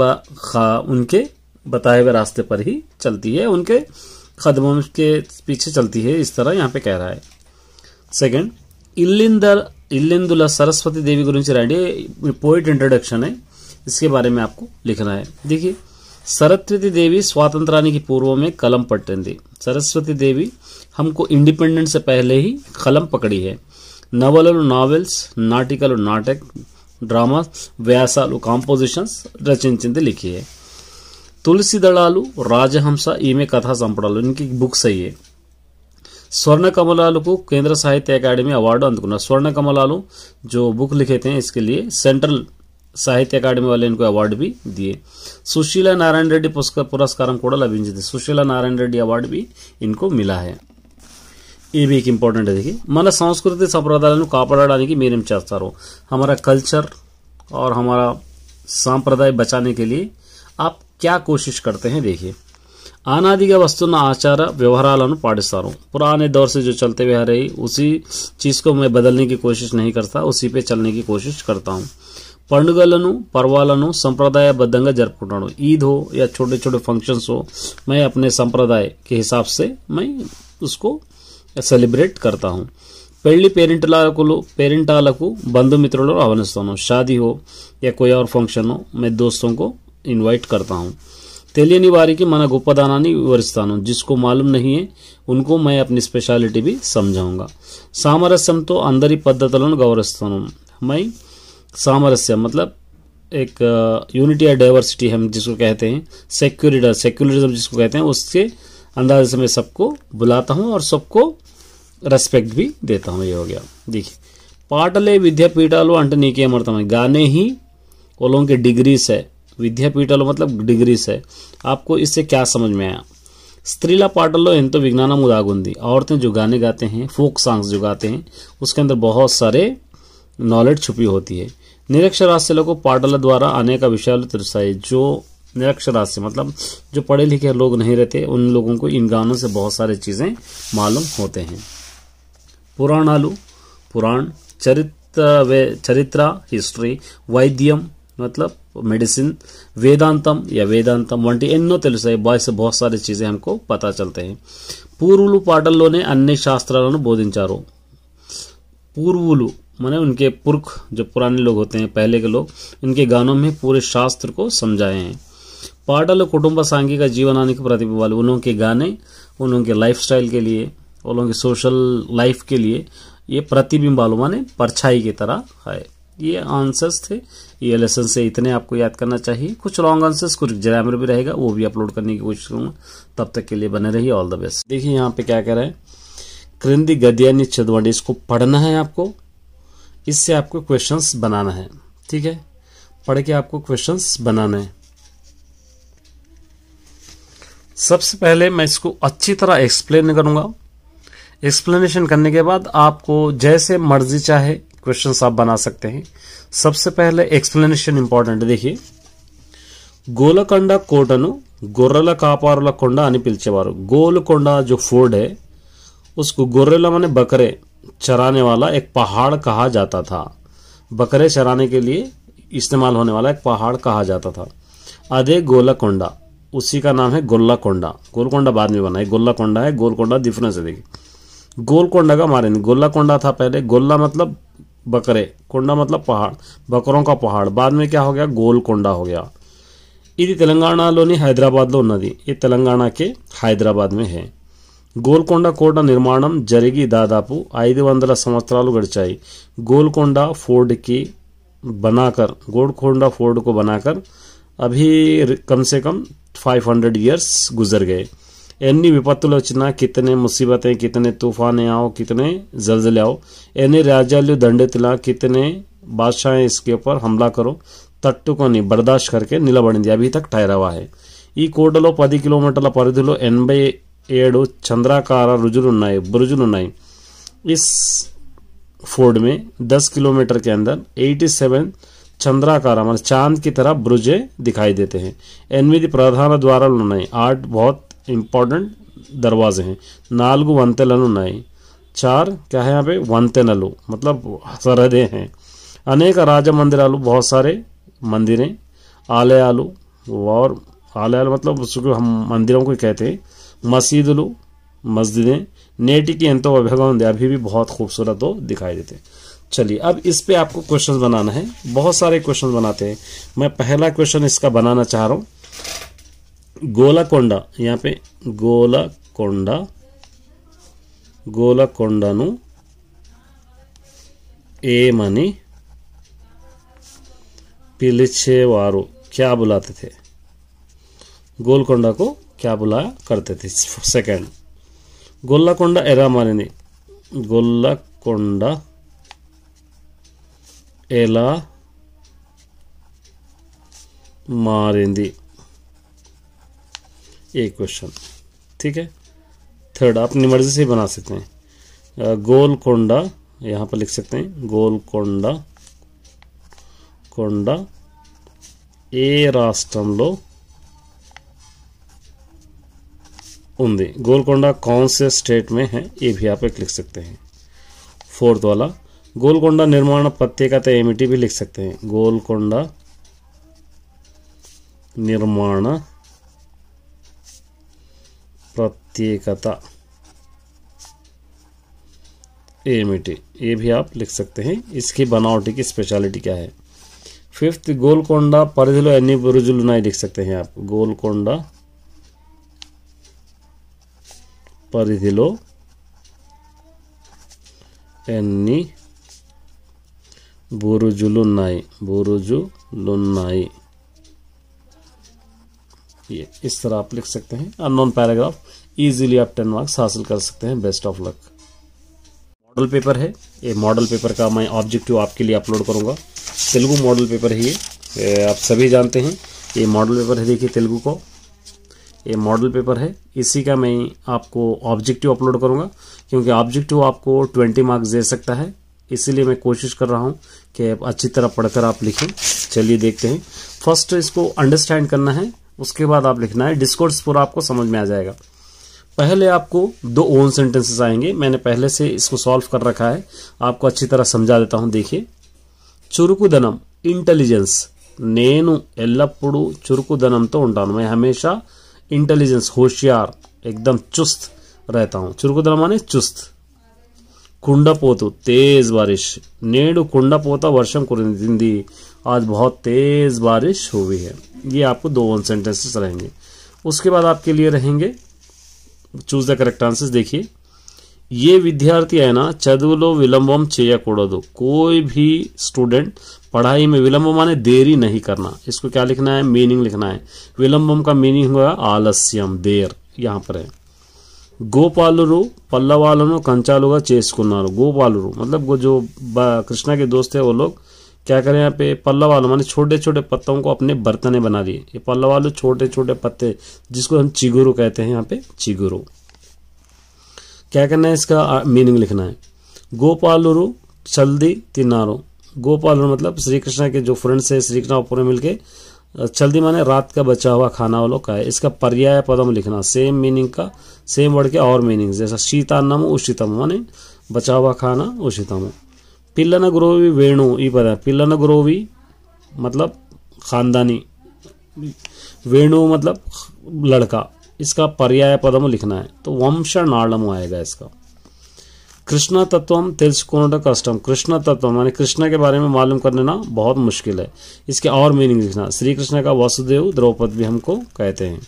बताए हुए रास्ते पर ही चलती है, उनके कदमों के पीछे चलती है, इस तरह यहाँ पे कह रहा है। सेकंड, इल्लिंदुला सरस्वती देवी गुरिंची रायंडी, पोइट इंट्रोडक्शन है, इसके बारे में आपको लिखना है। देखिए सरस्वती देवी स्वातंत्राనికి पूर्व में कलम पट्टिंदी, सरस्वती देवी हमको इंडिपेंडेंस से पहले ही कलम पकड़ी है। नवलలు नावेल्स, नाटिकలు नाटक, ड्रामा, व्यासाలు कांपोजिशंस रचिंचिंदी लिखी है। तुलसी दड़ालू, राजहंस, ఈమె కథా సంపుటాలు, इनकी बुक्स है ये। स्वर्ण कमलालू को केंद्र साहित्य अकादमी अवार्ड అందుకున్నారు। स्वर्ण कमलालू जो बुक लिखे थे इसके लिए सेंट्रल साहित्य अकादमी वाले इनको अवार्ड भी दिए। सुशीला नारायण रेड्डी पुरस्कार కూడా లభించింది। सुशीला नारायण रेड्डी अवार्ड भी इनको मिला है। ये भी एक इंपॉर्टेंट है। देखिए, మన సంస్కృతి సంప్రదాయాలను కాపాడడానికి మీరేం చేస్తారు? हमारा कल्चर और हमारा सांप्रदाय बचाने के लिए आप क्या कोशिश करते हैं? देखिए, అనాదిగా వస్తున్న ఆచార వ్యవహారాలను పాటిస్తారు। पुराने दौर से जो चलते हुए आ रही उसी चीज को मैं बदलने की कोशिश नहीं करता, उसी पे चलने की कोशिश करता हूँ। పండుగలను పర్వాలను సంప్రదాయబద్ధంగా జరుపుకుంటాను। ईद हो या छोटे छोटे फंक्शंस हो, मैं अपने संप्रदाय के हिसाब से मैं उसको सेलिब्रेट करता हूँ। పెళ్లి పేరెంటాలకు బంధుమిత్రులను ఆహ్వానిస్తాను। शादी हो या कोई और फंक्शन हो, मैं दोस्तों को इनवाइट करता हूँ। తెలియని వారికి మన గొప్పదనాన్ని వివరిస్తాను। जिसको मालूम नहीं है उनको मैं अपनी स्पेशलिटी भी समझाऊंगा। సామరస్యంతో అందరి పద్ధతులను గౌరవిస్తాను। मैं सामरस्य मतलब एक यूनिटी या डाइवर्सिटी हम जिसको कहते हैं, सेक्युलरिज्म जिसको कहते हैं, उसके अंदाज से मैं सबको बुलाता हूँ और सबको रेस्पेक्ट भी देता हूँ। ये हो गया। देखिए, పాటలే విద్యాపీఠాలు అంటే నీకేమర్థమై? गाने ही वो लोगों के डिग्रीज है। విద్యాపీఠాలు मतलब डिग्रीज है। आपको इससे क्या समझ में आया? స్త్రీల పాటల్లో ఎంతో విజ్ఞానం దాగుంది। औरतें जो गाने गाते हैं, फोक सॉन्ग्स जो गाते हैं, उसके अंदर बहुत सारे नॉलेज छुपी होती है। నిరక్షరాస్యులకు పాటల ద్వారా అనేక విషయాలు తెలుస్తాయి। जो निरक्षरास्य मतलब जो पढ़े लिखे लोग नहीं रहते, उन लोगों को इन गानों से बहुत सारी चीजें मालूम होते हैं। पुराणालु पुराण, चरित्र हिस्ट्री, వైద్యం मतलब मेडिसिन, वेदांतम या वेदांतम వంటి ఎన్నో తెలుస్తాయి। से बहुत सारी चीजें हमको पता चलते हैं। పూర్వులు పాటల్లోనే అన్ని శాస్త్రాలను బోధించారు। पूर्वुलु माने उनके पुरख, जो पुराने लोग होते हैं, पहले के लोग, इनके गानों में पूरे शास्त्र को समझाए हैं। పాటలు కుటుంబ సాంఘిక జీవనానికి प्रतिबिंबाలు। उन लोगों के गाने उन लोगों के लाइफ स्टाइल के लिए, उन लोगों के सोशल लाइफ के लिए ये प्रतिबिंबालू माने परछाई की तरह है। ये आंसर्स थे। ये लेसन से इतने आपको याद करना चाहिए। कुछ लॉन्ग आंसर्स, कुछ ग्रामर भी रहेगा, वो भी अपलोड करने की कोशिश करूंगा। तब तक के लिए बने रहिए। All the best. देखिए यहाँ पे क्या कह रहे हैं, क्रिंदी गद्यानी चदवाड़ी, इसको पढ़ना है आपको। इससे आपको क्वेश्चंस बनाना है। ठीक है, पढ़ के आपको क्वेश्चंस बनाना है। सबसे पहले मैं इसको अच्छी तरह एक्सप्लेन करूंगा। एक्सप्लेनेशन करने के बाद आपको जैसे मर्जी चाहे क्वेश्चंस आप बना सकते हैं। सबसे पहले एक्सप्लेनेशन इंपॉर्टेंट। देखिए, గోలకొండ కోటను గొర్రెల కాపారుల కొండ అని పిలిచేవారు। గోల్కొండ जो फोर्ट है उसको गोरेला माने बकरे चराने वाला एक पहाड़ कहा जाता था। बकरे चराने के लिए इस्तेमाल होने वाला एक पहाड़ कहा जाता था। अदे गोलकोंडा, उसी का नाम है गोल्लाकोंडा। गोलकोंडा बाद में बना है, गोल्लाकोंडा है, गोलकोंडा डिफरेंस है। देखिए, गोलकोंडा का मारे नहीं, गोल्लाकोंडा था पहले। गोल्ला मतलब बकरे, कोंडा मतलब पहाड़, बकरों का पहाड़। बाद में क्या हो गया, गोलकोंडा हो गया। ఇది తెలంగాణలోని హైదరాబాద్లో ఉన్నది। ये తెలంగాణ के హైదరాబాద్ में है। గోల్కొండ కోట నిర్మాణం జరిగి దాదాపు 500 సంవత్సరాలు గడిచాయి। गोलकोंडा फोर्ट को बनाकर अभी कम से कम 500 इयर्स गुजर गए। ఎన్ని విపత్తులు వచ్చినా, कितने मुसीबतें, कितने तूफाने आओ, कितने जलजले आओ, ఎన్ని రాజ్యాలు దండెత్తిలా, कितने बादशाहें इसके ऊपर हमला करो, తట్టుకొని బర్దాష్ करके నిలబడింది। अभी तक ठहरा हुआ है। ఈ కోటలో 10 కిలోమీటర్ల పరిధిలో 87 చంద్రాకార బురుజులున్నాయి। इस फोर्ट में 10 किलोमीटर के अंदर 87 चंद्राकार मतलब चांद की तरह ब्रुजे दिखाई देते हैं। 8 ప్రధాన ద్వారాలు ఉన్నాయి। 8 बहुत इंपॉर्टेंट दरवाजे हैं। 4 వంతెనలు ఉన్నాయి। 4 क्या है यहाँ पे, వంతెనలు मतलब सरहदें हैं। अनेक राज मंदिरालू, बहुत सारे मंदिरें, आलयालू, और आलयालू मतलब उसको हम मंदिरों को कहते हैं। मस्जिदुलू, मस्जिदें नेटिकी ఎంతో వైభవం ఉంది। अभी भी बहुत खूबसूरत हो दिखाई देते हैं। चलिए, अब इस पे आपको क्वेश्चन बनाना है। बहुत सारे क्वेश्चन बनाते हैं। मैं पहला क्वेश्चन इसका बनाना चाह रहा हूँ। గోలకొండ, यहाँ पे గోలకొండను ఏమని పిలిచేవారు? क्या बुलाते थे? गोलकोंडा को क्या बुलाया करते थे। सेकंड, गोल्लाकोंडा एरा मारिंदी, गोल्लाकोंडा एला मारिंदी, एक क्वेश्चन, ठीक है। थर्ड, अपनी मर्जी से बना सकते हैं। गोलकोंडा यहाँ पर लिख सकते हैं, गोलकोंडा कोंडा ए राष्ट्रंलो उंदी, गोलकोंडा कौन से स्टेट में है, ये भी आप एक लिख सकते हैं। फोर्थ वाला, गोलकोंडा निर्माण प्रत्येकता एमिटी भी लिख सकते हैं, गोलकोंडा निर्माण प्रत्येकता एमिटी, ये भी आप लिख सकते हैं। इसकी बनावटी की स्पेशलिटी क्या है। फिफ्थ, गोलकोंडा परिधिलो एన్ని బురుజులు ఉన్నాయి लिख सकते हैं आप, गोलकोंडा परिधिलो ఎన్ని బురుజులున్నాయి, ये इस तरह आप लिख सकते हैं। अननोन पैराग्राफ इजीली आप 10 मार्क्स हासिल कर सकते हैं। Best of luck. Model paper है, ये मॉडल पेपर का मैं ऑब्जेक्टिव आपके लिए अपलोड करूंगा। तेलुगु मॉडल पेपर है ये, आप सभी जानते हैं ये मॉडल पेपर है। देखिए तेलुगु को ये मॉडल पेपर है, इसी का मैं आपको ऑब्जेक्टिव अपलोड करूंगा, क्योंकि ऑब्जेक्टिव आपको 20 मार्क्स दे सकता है। इसीलिए मैं कोशिश कर रहा हूं कि अच्छी तरह पढ़कर आप लिखें। चलिए देखते हैं। फर्स्ट इसको अंडरस्टैंड करना है, उसके बाद आप लिखना है। डिस्कोर्स पूरा आपको समझ में आ जाएगा। पहले आपको 2 ओन सेंटेंसेस आएंगे, मैंने पहले से इसको सॉल्व कर रखा है, आपको अच्छी तरह समझा देता हूं। देखिए, చురుకుదనం इंटेलिजेंस, నేను ఎల్లప్పుడూ చురుకుదనంతో ఉంటాను, मैं हमेशा इंटेलिजेंस होशियार एकदम चुस्त रहता हूं। చురుకుదనం माने चुस्त। కుండపోతు तेज बारिश, నేడు కుండపోత వర్షం కురిసింది, आज बहुत तेज बारिश हुई है। ये आपको 2 ओन सेंटेंसेस रहेंगे। उसके बाद आपके लिए रहेंगे चूज द करेक्ट आंसर्स। देखिए, ये विद्यार्थी है ना చదువులో విలంబం చేయకూడదు, कोई भी स्टूडेंट पढ़ाई में विलंब माने देरी नहीं करना। इसको क्या लिखना है, मीनिंग लिखना है। विलंबम का मीनिंग हुआ आलस्यम, देर, यहाँ पर है। గోపాలురు పల్లవాలను కంచాలుగా చేసుకున్నారు, గోపాలురు मतलब वो जो कृष्णा के दोस्त है वो लोग क्या करें यहाँ पे, पल्लवालु माने छोटे छोटे पत्तों को अपने बर्तने बना लिए। ये पल्लवालु छोटे छोटे पत्ते जिसको हम चिगुरु कहते हैं, यहाँ पे चिगुरु। क्या करना है, इसका मीनिंग लिखना है। गोपालुरु चल्दी तिन्नारो, गोपालुरु मतलब श्री कृष्ण के जो फ्रेंड्स है श्री कृष्ण पूरे मिलके, चल्दी माने रात का बचा हुआ खाना वो लोग का है। इसका पर्याय पदम लिखना, सेम मीनिंग का सेम वर्ड के और मीनिंग, जैसा शीतान्नम उषितम माने बचा हुआ खाना उषितम। पिल्लन गुरोवी वेणु, ये पता है, पिल्लन गुरोवी मतलब खानदानी, वेणु मतलब लड़का, इसका पर्याय पदम लिखना है। तो वंश नाड़म आएगा इसका। कृष्ण तत्वम तेलुसुकोनट कष्टम, कृष्ण तत्व माने कृष्ण के बारे में मालूम करना बहुत मुश्किल है। इसके और मीनिंग लिखना। श्री कृष्ण का वसुदेव द्रौपदी भी हमको कहते हैं।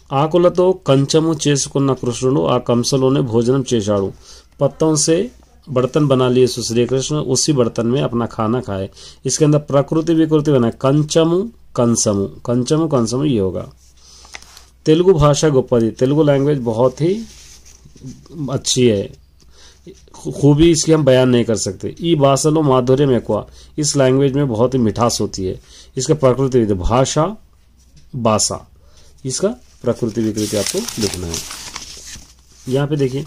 ఆకులతో కంచము చేసుకున్న కృష్ణుడు ఆ కంసలోనే భోజనం చేశాడు, पत्तों से बर्तन बना लिए श्री कृष्ण, उसी बर्तन में अपना खाना खाए। इसके अंदर प्रकृति विकृति बना, कंचमु कंसमु, कंचमु कंसमु ये होगा। तेलुगु भाषा गोपदी, तेलुगु लैंग्वेज बहुत ही अच्छी है, खूबी इसकी हम बयान नहीं कर सकते। ई भाषालो माधुर्य में एक्वा, इस लैंग्वेज में बहुत ही मिठास होती है। इसका प्रकृति भाषा भाषा, इसका प्रकृति विकृति आपको लिखना है। यहाँ पे देखिए,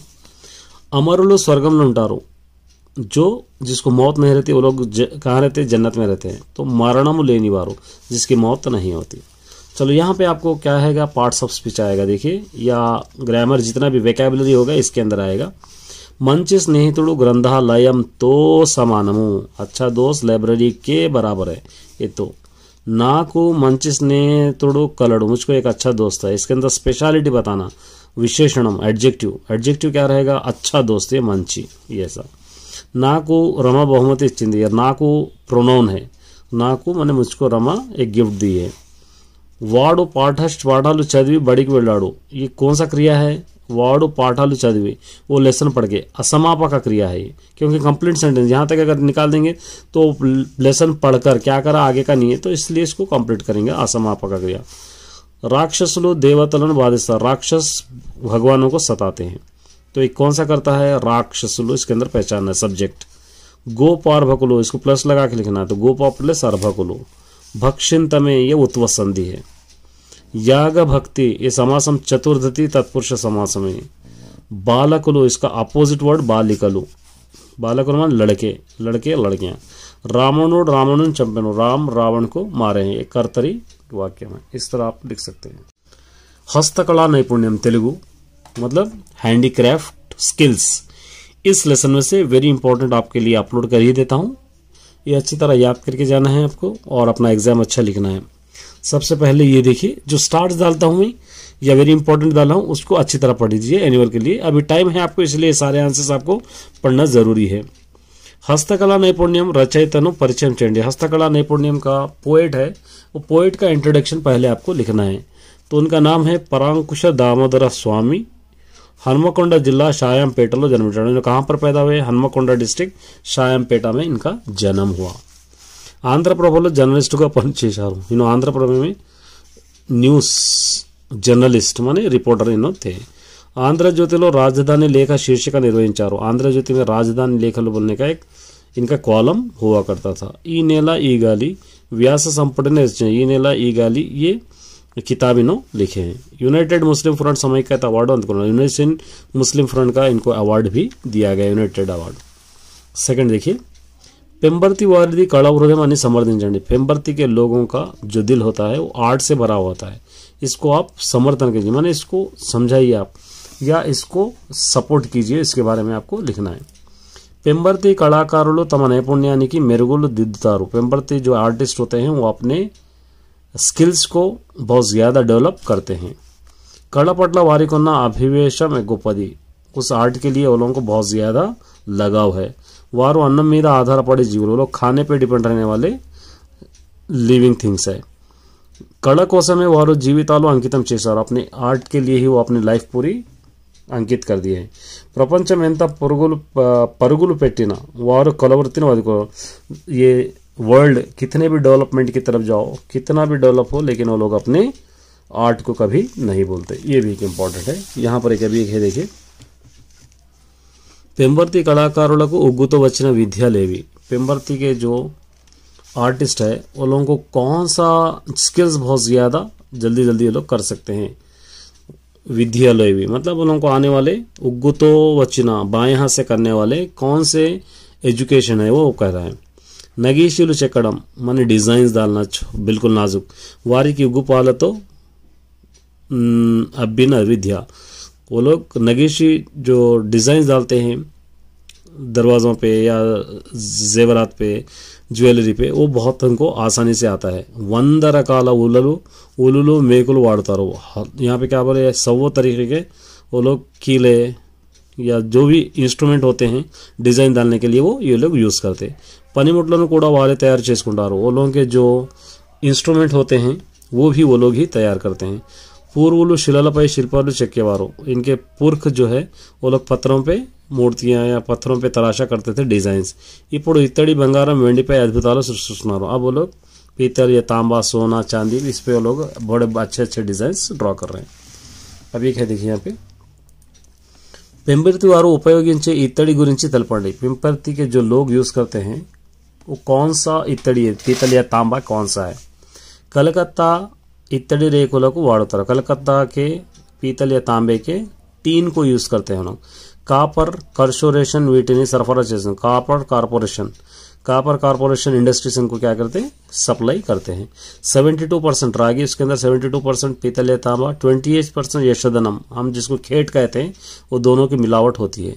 अमरुलो स्वर्गम ఉంటారు, जो जिसको मौत नहीं रहती वो लोग कहाँ रहते हैं, जन्नत में रहते हैं। तो मरणम लेनी वारो, जिसकी मौत नहीं होती। चलो यहाँ पे आपको क्या आएगा, पार्ट्स ऑफ स्पीच आएगा। देखिए, या ग्रामर जितना भी वेकेबुलरी होगा इसके अंदर आएगा। मंच स्नेहितुडु ग्रंथालयंतो समानमु, अच्छा दोस्त लाइब्रेरी के बराबर है। ये तो नाकु मंच स्नेहितुडु कलडु, मुझको एक अच्छा दोस्त है। इसके अंदर स्पेशलिटी बताना, विशेषणम एडजेक्टिव, एडजेक्टिव क्या रहेगा, अच्छा दोस्त है मंची, ये सब। नाकु रमा बहुमति इच्चिंदी, नाकु प्रोनाउन है, नाकु माने मुझको रमा एक गिफ्ट दी है। वाडु पाठालु चदिवी बड़िकी वेल्लाडु, ये कौन सा क्रिया है, वाडु पाठालु चदिवी वो लेसन पढ़ के, असमापक क्रिया है ये, क्योंकि कंप्लीट सेंटेंस यहाँ तक अगर निकाल देंगे तो लेसन पढ़कर क्या करा आगे का नहीं है, तो इसलिए इसको कंप्लीट करेंगे असमापक क्रिया। राक्षसुलु देवतलन बाधिस्ता, राक्षस भगवानों को सताते हैं। तो एक कौन सा करता है, राक्षसुलु, इसके अंदर पहचानना है सब्जेक्ट। गोपार्भकुलो, इसको प्लस लगा के लिखना है, तो गोपा प्लस अर्भकुलो। भक्षिंतमे, ये उत्व संधि है। याग भक्ति, ये समासम चतुर्धति तत्पुरुष समासम है। बालकुलु, इसका अपोजिट वर्ड बालिकलु। बालकुलु मान लड़के, लड़के लड़कियां। रावणो रावणन चंपनो, राम रावण को मारे हैं, एक कर्तरी वाक्य में, इस तरह आप लिख सकते हैं। हस्तकला नैपुण्यम तेलुगु मतलब हैंडीक्राफ्ट स्किल्स। इस लेसन में से वेरी इंपॉर्टेंट आपके लिए अपलोड कर ही देता हूं, ये अच्छी तरह याद करके जाना है आपको और अपना एग्जाम अच्छा लिखना है। सबसे पहले ये देखिए, जो स्टार्ट डालता हूं मैं या वेरी इंपॉर्टेंट डाला हूं उसको अच्छी तरह पढ़ लीजिए एनुअल के लिए। अभी टाइम है आपको, इसलिए सारे आंसर्स आपको पढ़ना जरूरी है। हस्तकला नैपुण्यम रचयितनु परिचय चेंडी, हस्तकला नैपुण्यम का पोएट है, वो पोएट का इंट्रोडक्शन पहले आपको लिखना है। तो उनका नाम है परांकुश दामोदर स्वामी, हनुमकोंडा जिला शायंपेटलो जन्म। कहाँ पर पैदा हुए, हनुमकोंडा डिस्ट्रिक्ट शायंपेटा में इनका जन्म हुआ। ఆంధ్రప్రభలో జర్నలిస్టుగా పనిచేశారు। ఈయన ఆంధ్రప్రభ న్యూస్ జర్నలిస్ట్ माने रिपोर्टर इन्हों थे। आंध्रज्योतिలో राजधानी लेख शीर्षक निर्वहिंचाరు। आंध्रज्योति में राजधानी लेखలు बोलने का एक इनका कॉलम हुआ करता था। ఈ नेला ఈ गाली व्यास संपटने ఈ नेला ఈ गाली ये किताब इन्हों लिखे हैं। यूनाइटेड मुस्लिम फ्रंट समैक्यता अवार्ड अंदुकुన్నారు। यूनाइटेड मुस्लिम फ्रंट का इनको अवार्ड भी दिया गया, यूनाइटेड अवार्ड। सेकंड देखिए, पेम्बर्ती वारिदी कला हृदय అని समर्थించండి। पेम्बर्ती के लोगों का जो दिल होता है वो आर्ट से भरा होता है, इसको आप समर्थन कीजिए, माने इसको समझाइए आप या इसको सपोर्ट कीजिए, इसके बारे में आपको लिखना है। पेम्बर्ती कलाकारुలు తమ నైపుణ్యానికి మెరుగులు దిద్దుతారు। पेम्बर्ती जो आर्टिस्ट होते हैं वो अपने स्किल्स को बहुत ज़्यादा डेवलप करते हैं। कला पट्ల వారికి ఉన్న అభివేశం గొప్పది, उस आर्ट के लिए वो लोगों को बहुत ज़्यादा लगाव है। वारू अन्नम మీద ఆధారపడే జీవులు, लोग खाने पे डिपेंड रहने वाले लिविंग थिंग्स है। कला కోసమే వారు జీవితాలు అంకితం చేశారు, अपने आर्ट के लिए ही वो अपनी लाइफ पूरी अंकित कर दिए हैं। प्रपंचम ఎంత पరుగులు పెట్టినా వారు కలవృత్తిని వదులుకోరు। ये वर्ल्ड कितने भी डेवलपमेंट की तरफ जाओ, कितना भी डेवलप हो, लेकिन वो लोग अपने आर्ट को कभी नहीं बोलते, ये भी एक इम्पॉर्टेंट है। यहाँ पर एक अभी एक है देखिए, पेम्बर्ती कलाकारुలకు उग्गुतो వచ్చిన విద్యలేవి। पेम्बर्ती के जो आर्टिस्ट है वो लोगों को कौन सा स्किल्स बहुत ज़्यादा जल्दी जल्दी ये लोग कर सकते हैं। विद्यालय मतलब वो लोगों को आने वाले उग्गुतो వచ్చిన बाएं हाथ से करने वाले कौन से एजुकेशन है वो कह रहा है। नगीशीलु చెక్కడం माने डिजाइन्स डालना बिल्कुल नाजुक। वारिकी उग्गुपालतो अब्बिन विद्या, वो लोग नगीशी जो डिज़ाइंस डालते हैं दरवाज़ों पे या जेवरात पे, ज्वेलरी पे, वो बहुत उनको आसानी से आता है। 100 రకాల उलुलु మేకులు వాడతారు। यहाँ पे क्या बोले, 100 तरीके के वो लोग कीले या जो भी इंस्ट्रूमेंट होते हैं डिज़ाइन डालने के लिए वो ये लोग यूज़ करते। పనిముట్లను కూడా वाले तैयार చేసుకుంటారు। वो लोगों के जो इंस्ट्रूमेंट होते हैं वो भी वो लोग ही तैयार करते हैं। पूर्वुलु शिलालपై शिल्पालु చెక్కేవారు, इनके पुरख जो है वो लोग पत्थरों पे मूर्तियां या पत्थरों पे तराशा करते थे डिजाइन्स। ఇప్పుడు इత్తడి బంగారం వెండిపై అద్భుతాలు సృష్టిస్తున్నారు। अब वो लोग पीतल या तांबा सोना चांदी इस पे वो लोग बड़े अच्छे अच्छे डिजाइन्स ड्रॉ कर रहे हैं। अब एक है देखिए यहाँ पे, पेम्बर्ती वारू उपयोగించే इత్తడి గురించి తెలపండి। पेम्बर्ती के जो लोग यूज करते हैं वो कौन सा इత్తడి है, पीतल या तांबा कौन सा है। कलकत्ता इत्तड़ी रेकुలకు వాడతారు। कलकत्ता के पीतल या तांबे के टीन को यूज करते हैं लोग। कापर कॉर्पोरेशन వీటిని సరఫరా చేస్తుంది। कापर कॉर्पोरेशन इंडस्ट्रीज इनको क्या करते हैं, सप्लाई करते हैं। 72% रागी, उसके अंदर 72% पीतल या तांबा, 28% यशोधनम, हम जिसको खेट कहते हैं, वो दोनों की मिलावट होती है।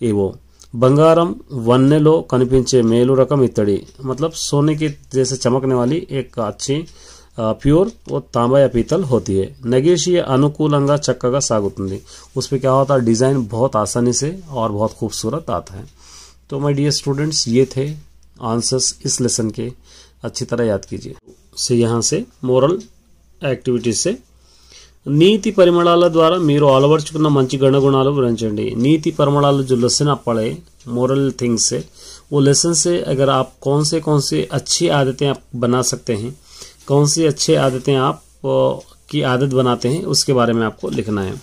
ये वो బంగారం వన్నెలో కనిపించే మేలు రకం ఇత్తడి, मतलब सोने की जैसे चमकने वाली एक अच्छी प्योर वो तांबा या पीतल होती है। नगेशी अनुकूलंगा चक्कगा सागुतुंदी, उस पर क्या होता है, डिज़ाइन बहुत आसानी से और बहुत खूबसूरत आता है। तो माय डियर स्टूडेंट्स, ये थे आंसर्स इस लेसन के, अच्छी तरह याद कीजिए। से यहाँ से मोरल एक्टिविटीज से నీతి పరిమళాల ద్వారా మీరు అలవర్చుకున్న మంచి గుణగుణాలు వివరించండి। नीति परिमళాలు जो लेसन आप पढ़े मोरल थिंग्स से, वो लेसन से अगर आप कौन से अच्छी आदतें आप बना सकते हैं, कौन सी अच्छी आदतें आप की आदत बनाते हैं उसके बारे में आपको लिखना है।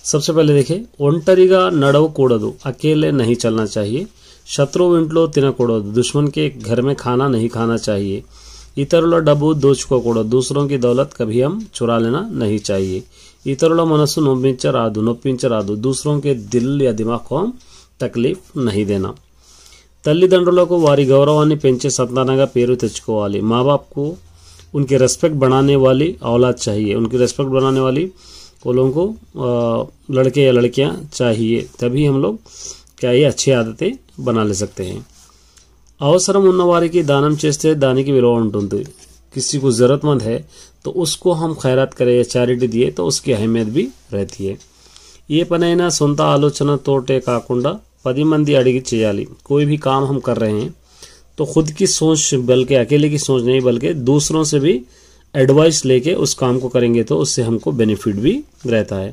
सबसे पहले देखिए, ओंटरिगा नडवकूडदु, अकेले नहीं चलना चाहिए। शत्रु इंట్లో తినకూడదు, दुश्मन के घर में खाना नहीं खाना चाहिए। इतरुల డబ్బు దోచుకోకూడదు, दूसरों की दौलत कभी हम चुरा लेना नहीं चाहिए। इतरुల మనసు నొప్పించరాదు, दूसरों के दिल या दिमाग को हम तकलीफ नहीं देना। తల్లిదండ్రులకు వారి గౌరవాన్ని పెంచే సంతానంగా పేరు తెచ్చుకోవాలి। माँ बाप को उनके रेस्पेक्ट बढ़ाने वाली औलाद चाहिए, उनकी रेस्पेक्ट बनाने वाली वो लोगों को लड़के या लड़कियां चाहिए, तभी हम लोग क्या ये अच्छी आदतें बना ले सकते हैं। అవసరం ఉన్న వారికి దానం చేస్తే దానికి విలువ ఉంటుంది। किसी को ज़रूरतमंद है तो उसको हम खैरात करें या चैरिटी दिए तो उसकी अहमियत भी रहती है। ये పనైనా సొంత ఆలోచనతోటే కాకుండా 10 మంది అడిగి చేయాలి। कोई भी काम हम कर रहे हैं तो खुद की सोच, बल्कि अकेले की सोच नहीं बल्कि दूसरों से भी एडवाइस लेके उस काम को करेंगे तो उससे हमको बेनिफिट भी रहता है।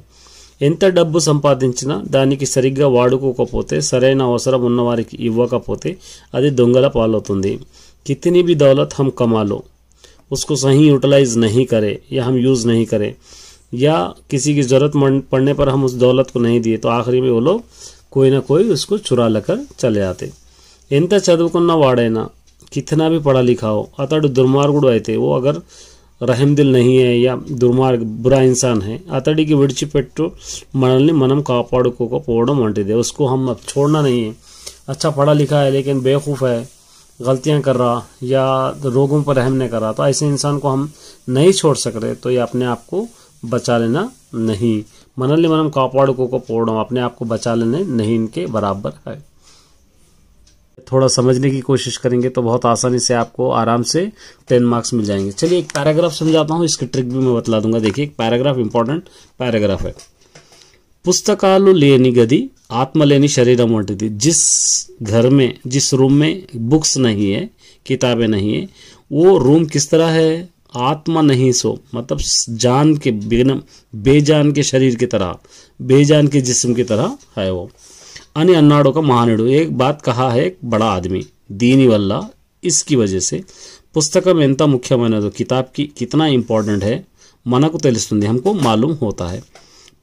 ఎంత డబ్బు సంపాదించినా దానికి సరిగ్గా వాడుకోకపోతే, సరైన అవసరం ఉన్నవారికి ఇవ్వకపోతే అది దొంగల పాలవుతుంది। कितनी भी दौलत हम कमा लो, उसको सही यूटिलाइज नहीं करें या हम यूज़ नहीं करें या किसी की ज़रूरत पड़ने पर हम उस दौलत को नहीं दिए तो आखिरी में वो लोग कोई ना कोई उसको चुरा लेकर चले आते। ఎంత చదువుకున్న వాడైనా, कितना भी पढ़ा लिखा हो, అతడు దుర్మార్గుడు అయితే, वो अगर रहम दिल नहीं है या दुर्मार्ग बुरा इंसान है, అతడికి విడిచిపెట్టు మనల్ని మనం కాపాడుకోకపోవడం వంటిదే। उसको हम अब छोड़ना नहीं है। अच्छा पढ़ा लिखा है लेकिन बेवकूफ़ है, गलतियां कर रहा या रोगों पर रहम नहीं कर रहा, तो ऐसे इंसान को हम नहीं छोड़ सक रहे तो ये अपने आप को बचा लेना नहीं, మనల్ని మనం కాపాడుకోకపోవడం अपने आप को बचा लेने नहीं इनके बराबर है। थोड़ा समझने की कोशिश करेंगे तो बहुत आसानी से आपको आराम से 10 मार्क्स मिल जाएंगे। चलिए एक पैराग्राफ समझाता हूँ, इसकी ट्रिक भी मैं बतला दूंगा। देखिए एक पैराग्राफ, इंपॉर्टेंट पैराग्राफ है। पुस्तकालु लेनी गदी आत्मा लेनी शरीरम వంటిది। जिस घर में, जिस रूम में बुक्स नहीं है, किताबें नहीं है, वो रूम किस तरह है? आत्मा नहीं सो, मतलब जान के बिना, बेजान के शरीर की तरह, बेजान के जिस्म की तरह है वो। అని అన్నాడు ఒక మహానుడు, एक बात कहा है एक बड़ा आदमी, దీని వల్ల, इसकी वजह से पुस्तकम ఎంత ముఖ్యమైనదో, किताब की कितना इंपॉर्टेंट है మనకు తెలుస్తుంది, हमको मालूम होता है।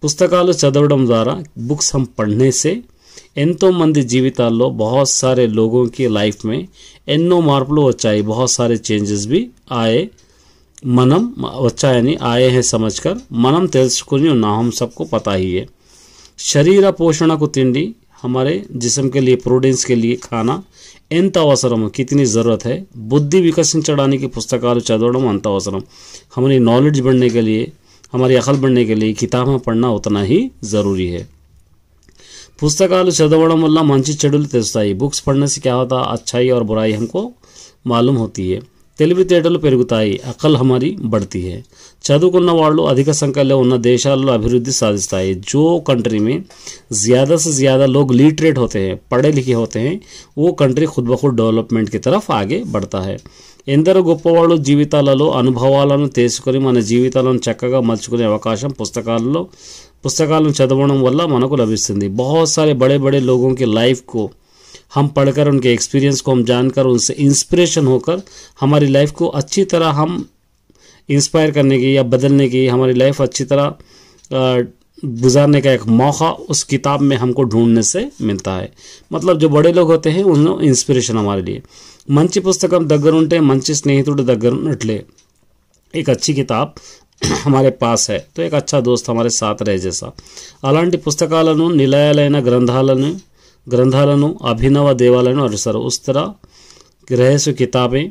పుస్తకాలు చదవడం ద్వారా, बुक्स हम पढ़ने से ఎంతో మంది జీవితాల్లో, बहुत सारे लोगों की लाइफ में ఎన్నో మార్పులు వచ్చాయి, बहुत सारे चेंजेस भी आए, మనం వచ్చాయని आए हैं समझकर మనం తెలుసుకుని ఉన్నాం, हम सबको पता ही है। శరీర పోషణకు తిండి, हमारे जिस्म के लिए, प्रोटीन्स के लिए खाना ఎంత అవసరమో, कितनी ज़रूरत है। बुद्धि विकसिंचడానికి పుస్తకాలు చదవడం అంత అవసరం, हमारी नॉलेज बढ़ने के लिए, हमारी अकल बढ़ने के लिए किताबें पढ़ना उतना ही ज़रूरी है। పుస్తకాలు చదవడం వల్ల మంచి చెడులు తెలుస్తాయి। बुक्स पढ़ने से क्या होता, अच्छाई और बुराई हमको मालूम होती है। తెలివితేటలు పెరుగుతాయి, అకల్ हमारी बढ़ती है। చదువుకున్న వాళ్ళు అధిక సంఖ్యలో ఉన్న దేశాల్లో అభివృద్ధి సాధిస్తాయి। जो कंट्री में ज़्यादा से ज़्यादा लोग लिटरेट होते हैं, पढ़े लिखे होते हैं, वो कंट्री खुद ब खुद डेवलपमेंट की तरफ आगे बढ़ता है। ఎందరో గొప్పవాళ్ళు జీవితాలలో అనుభవాలను తీసుకొని మన జీవితాలను చక్కగా మలుచుకునే అవకాశం పుస్తకాలను చదవడం వల్ల మనకు లభిస్తుంది। बहुत सारे बड़े बड़े लोगों की लाइफ को हम पढ़कर, उनके एक्सपीरियंस को हम जानकर, उनसे इंस्पिरेशन होकर हमारी लाइफ को अच्छी तरह हम इंस्पायर करने की या बदलने की, हमारी लाइफ अच्छी तरह गुजारने का एक मौका उस किताब में हमको ढूंढने से मिलता है। मतलब जो बड़े लोग होते हैं उन्होंने इंस्पिरेशन हमारे लिए। మంచి పుస్తకం దగ్గరుంటే మంచి స్నేహితుడు దగ్గరున్నట్లే, एक अच्छी किताब हमारे पास है तो एक अच्छा दोस्त हमारे साथ रहे जैसा। అలాంటి పుస్తకాలను నిలయాలైన ग्रंथाలను अभिनव देवालयों अनुसार, उस तरह रहस्य किताबें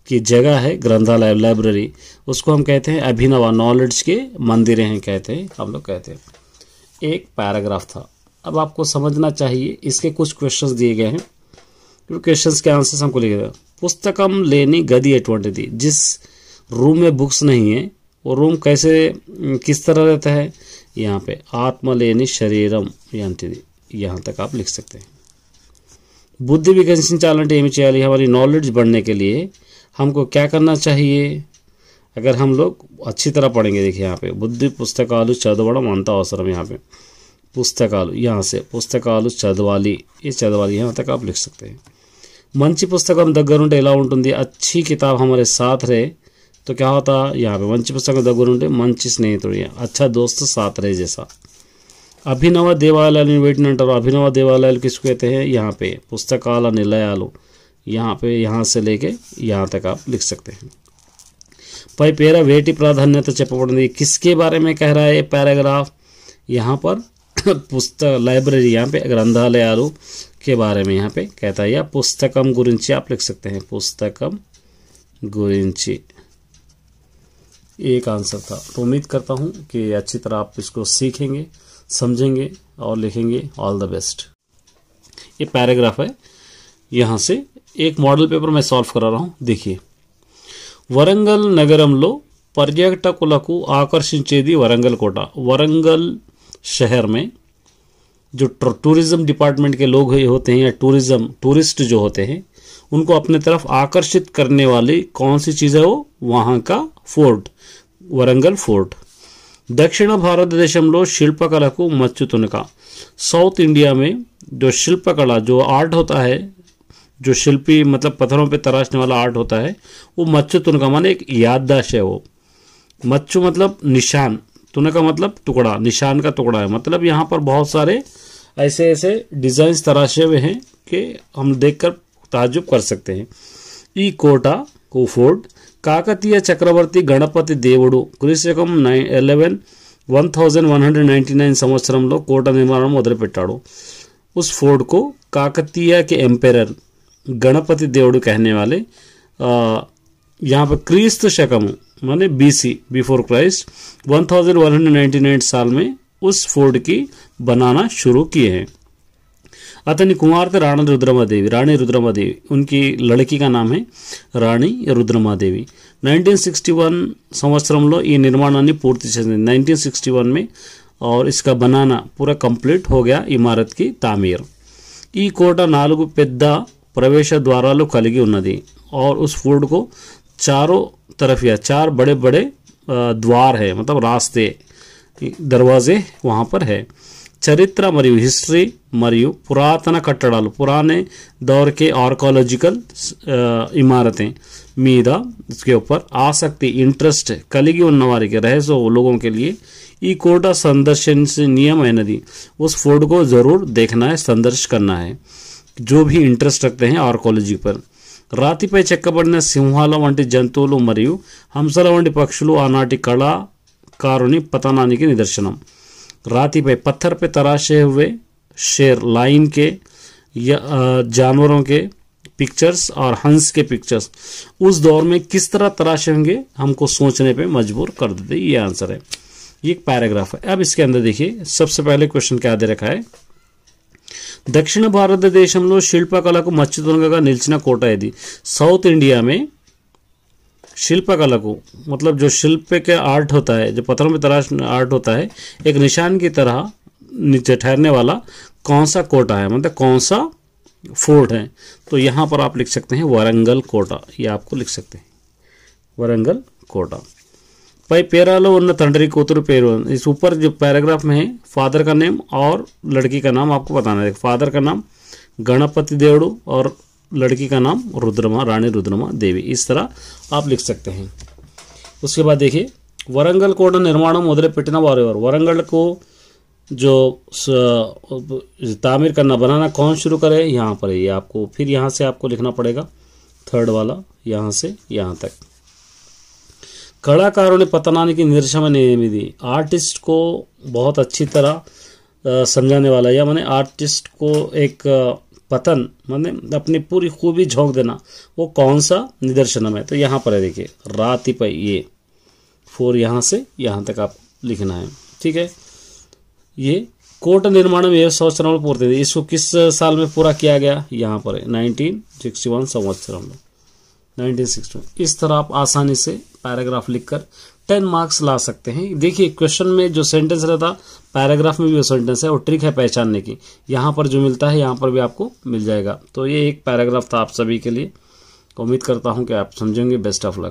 की जगह है ग्रंथालय, लाइब्रेरी, उसको हम कहते हैं अभिनव, नॉलेज के मंदिरें हैं कहते हैं, हम लोग कहते हैं। एक पैराग्राफ था, अब आपको समझना चाहिए, इसके कुछ क्वेश्चंस दिए गए हैं, क्वेश्चंस के आंसर्स हमको लिखे गए। पुस्तकम लेनी गदी एटवंटी, जिस रूम में बुक्स नहीं है वो रूम कैसे, किस तरह रहता है, यहाँ पे आत्मा लेनी शरीरम यांटिदी, यहाँ तक आप लिख सकते हैं। बुद्धि विकसिंचाలంటే ఏమి చేయాలి, हमारी नॉलेज बढ़ने के लिए हमको क्या करना चाहिए। अगर हम लोग अच्छी तरह पढ़ेंगे, देखिए यहाँ पे बुद्धि పుస్తకాలు చదవడం అంత అవసరం, यहाँ पे పుస్తకాలు, यहाँ से పుస్తకాలు చదవాలి, ये చదవాలి, यहाँ तक आप लिख सकते हैं। మంచి పుస్తకం దగ్గరుంటే ఎలా ఉంటుంది, अच्छी किताब हमारे साथ रहे तो क्या होता, यहाँ पे मंच पुस्तक दगुरुंटे मंच स्नेहितुड़िया, अच्छा दोस्त साथ रहे जैसा। अभिनव देवालयाలు వీటిని అంటారు। अभिनव देवालयाలు किसको कहते हैं, यहाँ पे पुस्तकाल निलयाలు, यहाँ पे यहाँ से लेके यहाँ तक आप लिख सकते हैं। पै पेरा वेटी प्राधान्यత చెప్పబడింది, किसके बारे में कह रहा है ये पैराग्राफ, यहाँ पर पुस्तक लाइब्रेरी, यहाँ पे ग्रंथालयाలు के बारे में यहाँ पे कहता है, या पुस्तकम गुరించి आप लिख सकते हैं, पुस्तकम गुరించి एक आंसर था। तो उम्मीद करता हूँ कि अच्छी तरह आप इसको सीखेंगे, समझेंगे और लिखेंगे। All the best. ये पैराग्राफ है, यहाँ से एक मॉडल पेपर मैं सॉल्व करा रहा हूँ। देखिए, వరంగల్ నగరంలో పర్యాటకులకు ఆకర్షించేది వరంగల్ కోట। वरंगल शहर में जो टूरिज्म डिपार्टमेंट के लोग होते हैं या टूरिस्ट जो होते हैं उनको अपने तरफ आकर्षित करने वाली कौन सी चीज़ है, वो वहाँ का फोर्ट, वरंगल फोर्ट। दक्षिण भारतदेशंలో शिल्पकलाకు मच्चुतुनका, साउथ इंडिया में जो शिल्पकला जो आर्ट होता है, जो शिल्पी मतलब पत्थरों पे तराशने वाला आर्ट होता है, वो मच्चु तुनका माने एक याददाश्त है। वो मच्चु मतलब निशान, तुनका मतलब टुकड़ा, निशान का टुकड़ा है। मतलब यहाँ पर बहुत सारे ऐसे ऐसे डिजाइन्स तराशे हुए हैं कि हम देखकर ताज्जुब कर सकते हैं। ई कोटा को फोर्ट काकतीय चक्रवर्ती गणपति దేవుడు క్రీస్తు 1199 సంవత్సరంలో కోట నిర్మాణం మొదలుపెట్టాడు। उस फोर्ट को काकतीय के एम्पेरर गणपति देवड़ू कहने वाले यहाँ पर क्रिस्त शकम माने बीसी बिफोर क्राइस्ट 1199 साल में उस फोर्ट की बनाना शुरू किए हैं। अतनी कुमारते राणी रुद्रमादेवी उनकी लड़की का नाम है रानी रुद्रमादेवी। 1961 సంవత్సరంలో ఈ నిర్మాణాన్ని పూర్తి చేసింది, 1961 में, और इसका बनाना पूरा कंप्लीट हो गया, इमारत की तामीर। ఈ కోట 4 పెద్ద प्रवेश द्वाराలు కలిగి ఉన్నది, और उस फोर्ट को चारों तरफ या 4 बड़े बड़े द्वार है, मतलब रास्ते, दरवाजे वहाँ पर है। चरित्र मरियु हिस्ट्री मरियु पुरातन कट्टड़ालु, पुराने दौर के आर्कोलॉजिकल इमारतें मीद इसके ऊपर आसक्ति इंटरेस्ट కలిగి ఉన్న వారికి रहस्य लोगों के लिए ఈ కోట సందర్శనీయమైనది, उस फोर्ट को ज़रूर देखना है, संदर्श करना है, जो भी इंटरेस्ट रखते हैं आर्कोलॉजी पर। రాతిపై చెక్కబడిన సింహాల వంటి జంతువులు మరియు హంసల వంటి పక్షులు ఆనాటి కళాకారుని పతనానికి నిదర్శనం। रातिपై पत्थर पे तराशे हुए शेर, लाइन के या जानवरों के पिक्चर्स और हंस के पिक्चर्स उस दौर में किस तरह तराशे होंगे, हमको सोचने पे मजबूर कर देते। ये आंसर है, ये एक पैराग्राफ है। अब इसके अंदर देखिए, सबसे पहले क्वेश्चन क्या दे रखा है, दक्षिण భారతదేశంలో శిల్పకళకు మచ్చుతునకగా నిలిచిన కోట ఇది। साउथ इंडिया में शिल्पकला को मतलब जो शिल्प के आर्ट होता है, जो पत्थरों में तराश आर्ट होता है, एक निशान की तरह नीचे ठहरने वाला कौन सा कोटा है, मतलब कौन सा फोर्ट है। तो यहाँ पर आप लिख सकते हैं वरंगल कोटा, ये आपको लिख सकते हैं वरंगल कोटा। पै पेरालो उन्न तंडरी कोतुरु पेरू, इस ऊपर जो पैराग्राफ में है फादर का नेम और लड़की का नाम आपको बताना है। फादर का नाम गणपति देवड़ू और लड़की का नाम रुद्रमा, रानी रुद्रमा देवी, इस तरह आप लिख सकते हैं। उसके बाद देखिए, वरंगल कोट निर्माण मोदले पेटिना वारेवर, वरंगल को जो तामीर करना बनाना कौन शुरू करे, यहाँ पर ये आपको फिर यहाँ से आपको लिखना पड़ेगा, थर्ड वाला यहाँ से यहाँ तक। कलाकारों ने पतनानी की निर्देशनमिदी, आर्टिस्ट को बहुत अच्छी तरह समझाने वाला, या माने आर्टिस्ट को एक पतन माने अपनी पूरी खूबी झोंक देना, वो कौन सा निदर्शनम है। तो यहाँ पर है, देखिए रातिपै, ये 4 यहाँ से यहाँ तक आप लिखना है, ठीक है। ये कोट निर्माण में 1 संवत्सर पूर्ति, इसको किस साल में पूरा किया गया, यहाँ पर है 1961 संवत्सर में, 1961। इस तरह आप आसानी से पैराग्राफ लिखकर 10 मार्क्स ला सकते हैं। देखिए क्वेश्चन में जो सेंटेंस रहता, पैराग्राफ में भी वो सेंटेंस है, और ट्रिक है पहचानने की। यहाँ पर जो मिलता है यहाँ पर भी आपको मिल जाएगा। तो ये एक पैराग्राफ था आप सभी के लिए, उम्मीद करता हूँ कि आप समझेंगे। Best of luck.